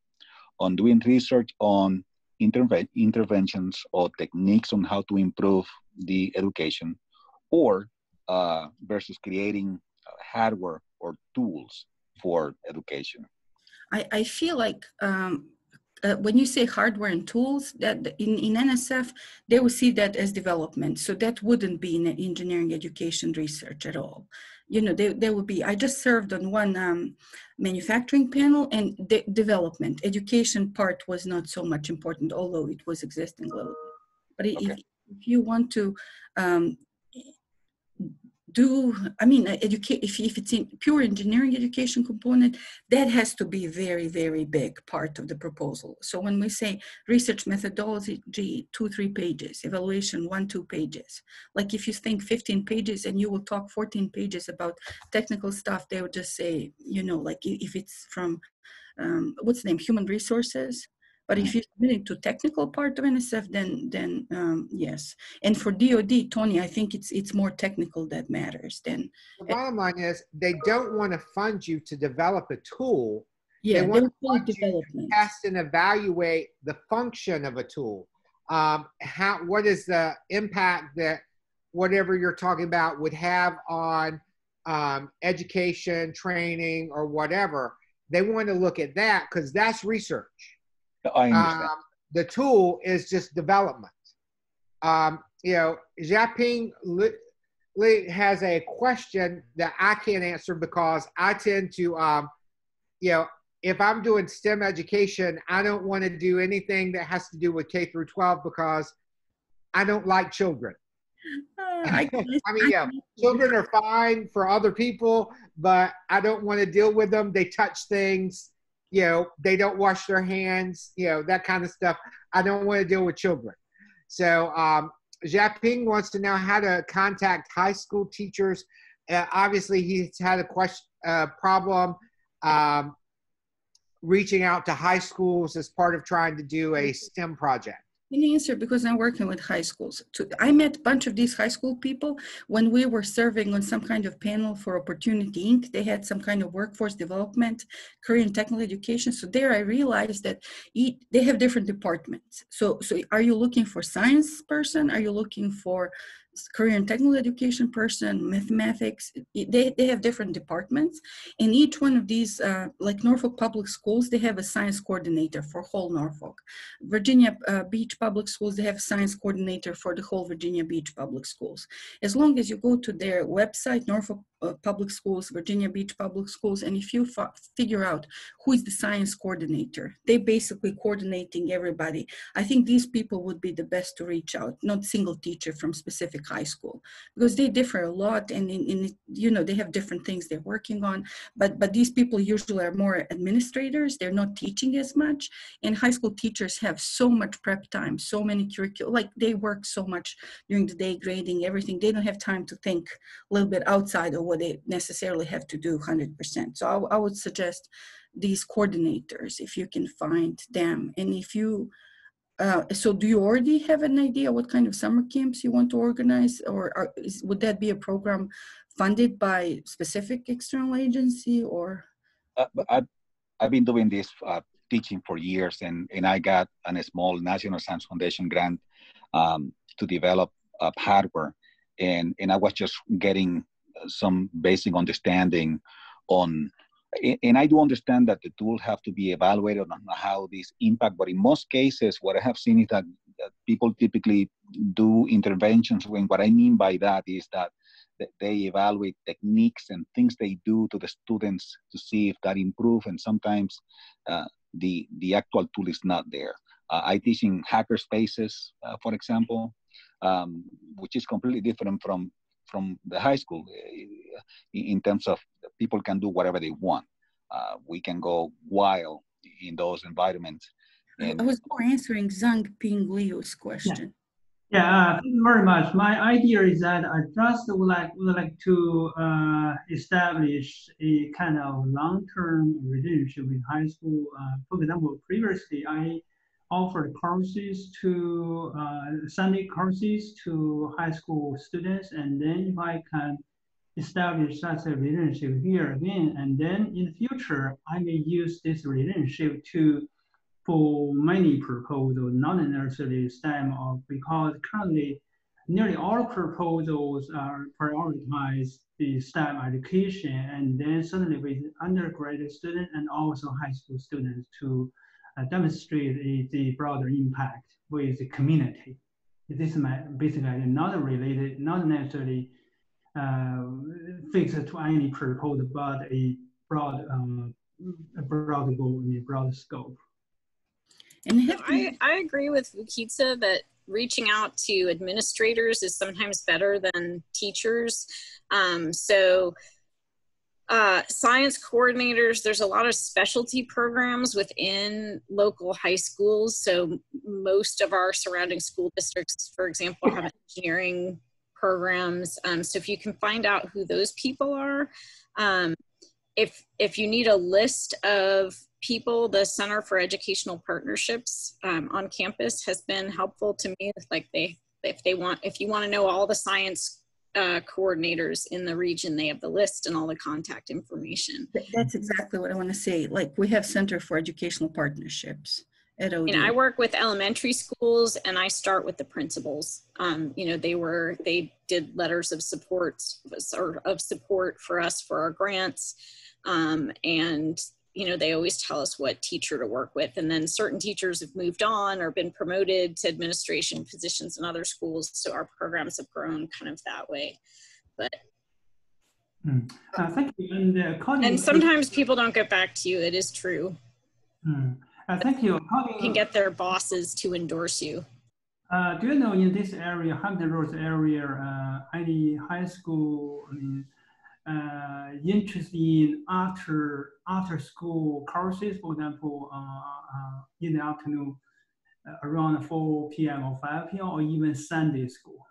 on doing research on interventions or techniques on how to improve the education, or versus creating hardware or tools for education. I feel like when you say hardware and tools, that in NSF, they will see that as development. So that wouldn't be in engineering education research at all. You know, there would be, I just served on one manufacturing panel, and the development, education part was not so much important, although it was existing a little bit. But okay. if you want to if it's in pure engineering education component, that has to be very, very big part of the proposal. So when we say research methodology, 2-3 pages, evaluation 1-2 pages, like if you think 15 pages and you will talk 14 pages about technical stuff, they would just say, you know, like if it's from, what's the name, human resources. But if you're submitting to technical part of NSF, then yes. And for DoD, Tony, I think it's more technical that matters. Then the bottom line is they don't want to fund you to develop a tool. Yeah, they want to fund you to test and evaluate the function of a tool. What is the impact that whatever you're talking about would have on education, training, or whatever. They want to look at that because that's research. I understand. The tool is just development. You know, Jiaping Li has a question that I can't answer because I tend to, you know, if I'm doing STEM education, I don't want to do anything that has to do with K through 12 because I don't like children. I mean, yeah, children are fine for other people, but I don't want to deal with them. They touch things. You know, they don't wash their hands, you know, that kind of stuff. I don't want to deal with children. So Jiaping wants to know how to contact high school teachers. Obviously, he's had a problem reaching out to high schools as part of trying to do a STEM project. Can answer because I'm working with high schools. I met a bunch of these high school people when we were serving on some kind of panel for Opportunity Inc. They had some kind of workforce development, career and technical education. So there I realized that they have different departments. So are you looking for science person? Are you looking for career and technical education person, mathematics? They have different departments. And each one of these, like Norfolk Public Schools, they have a science coordinator for whole Norfolk. Virginia Beach Public Schools, they have a science coordinator for the whole Virginia Beach Public Schools. As long as you go to their website, Norfolk Public Schools, Virginia Beach Public Schools, and if you figure out who is the science coordinator, they basically coordinating everybody. I think these people would be the best to reach out, not single teacher from specific high school, because they differ a lot, and they have different things they're working on. But these people usually are more administrators. They're not teaching as much, and high school teachers have so much prep time, so many curriculum, like they work so much during the day, grading everything. They don't have time to think a little bit outside of what they necessarily have to do 100%. So I would suggest these coordinators, if you can find them. And if you, so do you already have an idea what kind of summer camps you want to organize, or would that be a program funded by specific external agency, or? I've been doing this teaching for years, and I got a small National Science Foundation grant to develop hardware, and I was just getting some basic understanding on, and I do understand that the tool have to be evaluated on how these impact, but in most cases, what I have seen is that people typically do interventions, when what I mean by that is that they evaluate techniques and things they do to the students to see if that improve, and sometimes the actual tool is not there. I teach in hacker spaces, for example, which is completely different from the high school in terms of people can do whatever they want. We can go wild in those environments. I was more answering Zhang Ping Liu's question. Yeah, thank you very much. My idea is that I just would like to establish a kind of long-term relationship with high school. For example, previously I offered courses to Sunday courses to high school students, and then if I can establish such a relationship here again, and then in the future I may use this relationship for many proposals, not necessarily STEM, because currently nearly all proposals are prioritize the STEM education, and then certainly with undergraduate students and also high school students to demonstrate the broader impact with the community. This is basically not related, not necessarily fixed to any proposal, but a broad goal, a broad scope. And I agree with Vukitsa that reaching out to administrators is sometimes better than teachers. Science coordinators, there's a lot of specialty programs within local high schools. So most of our surrounding school districts, for example, have engineering programs. So if you can find out who those people are, if you need a list of people, the Center for Educational Partnerships on campus has been helpful to me. Like if you want to know all the science coordinators in the region, they have the list and all the contact information. That's exactly what I want to say. Like we have Center for Educational Partnerships at OD. And I work with elementary schools, and I start with the principals. They did letters of support for us for our grants, and they always tell us what teacher to work with. And then certain teachers have moved on or been promoted to administration positions in other schools. So our programs have grown kind of that way. But thank you. And sometimes people don't get back to you. It is true. Thank you. You can get their bosses to endorse you. Do you know in this area, Hampton Roads area, any high school, interested in after school courses, for example, in the afternoon, around 4 p.m. or 5 p.m. or even Sunday school?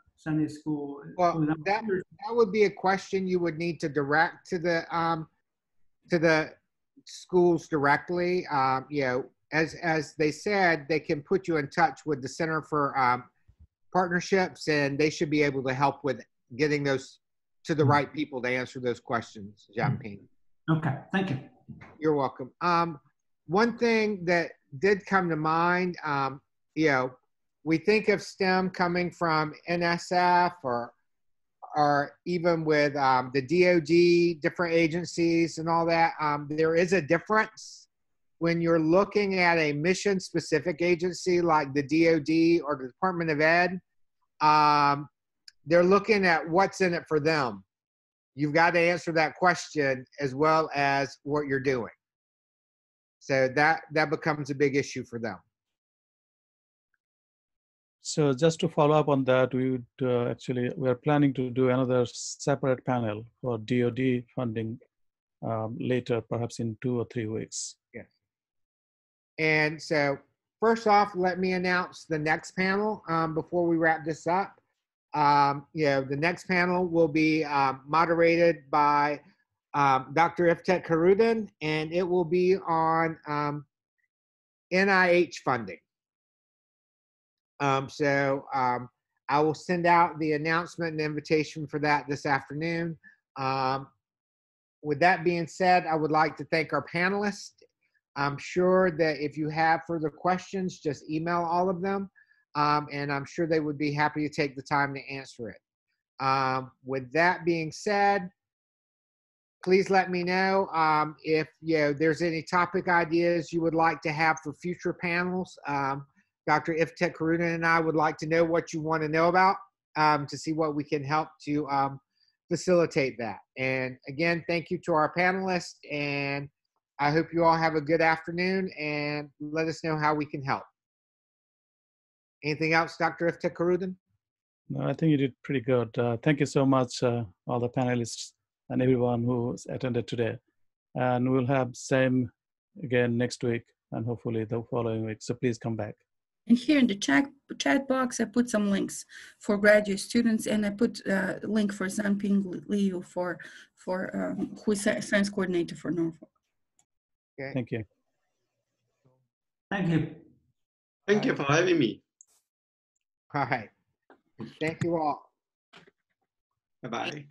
Well, that would be a question you would need to direct to the schools directly. as they said, they can put you in touch with the Center for Partnerships, and they should be able to help with getting those to the right people to answer those questions, Jianping. Okay, thank you. You're welcome. One thing that did come to mind, you know, we think of STEM coming from NSF or even with the DoD, different agencies and all that. There is a difference when you're looking at a mission-specific agency like the DoD or the Department of Ed. They're looking at what's in it for them. You've got to answer that question as well as what you're doing. So that becomes a big issue for them. So just to follow up on that, we would actually, we are planning to do another separate panel for DoD funding later, perhaps in 2 or 3 weeks. Yes. And so first off, let me announce the next panel before we wrap this up. You know, the next panel will be moderated by Dr. Iftek Karudin, and it will be on NIH funding. I will send out the announcement and invitation for that this afternoon. With that being said, I would like to thank our panelists. I'm sure that if you have further questions, just email all of them. And I'm sure they would be happy to take the time to answer it. With that being said, please let me know if there's any topic ideas you would like to have for future panels. Dr. Iftek Karudin and I would like to know what you want to know about to see what we can help to facilitate that. And again, thank you to our panelists, and I hope you all have a good afternoon, and let us know how we can help. Anything else, Dr. Iftek Karudin? No, I think you did pretty good. Thank you so much, all the panelists and everyone who attended today. And we'll have same again next week and hopefully the following week. So please come back. And here in the chat box, I put some links for graduate students, and I put a link for Jianping Liu who is science coordinator for Norfolk. Okay. Thank you. Thank you. Thank you for having me. All right. Thank you all. Bye-bye.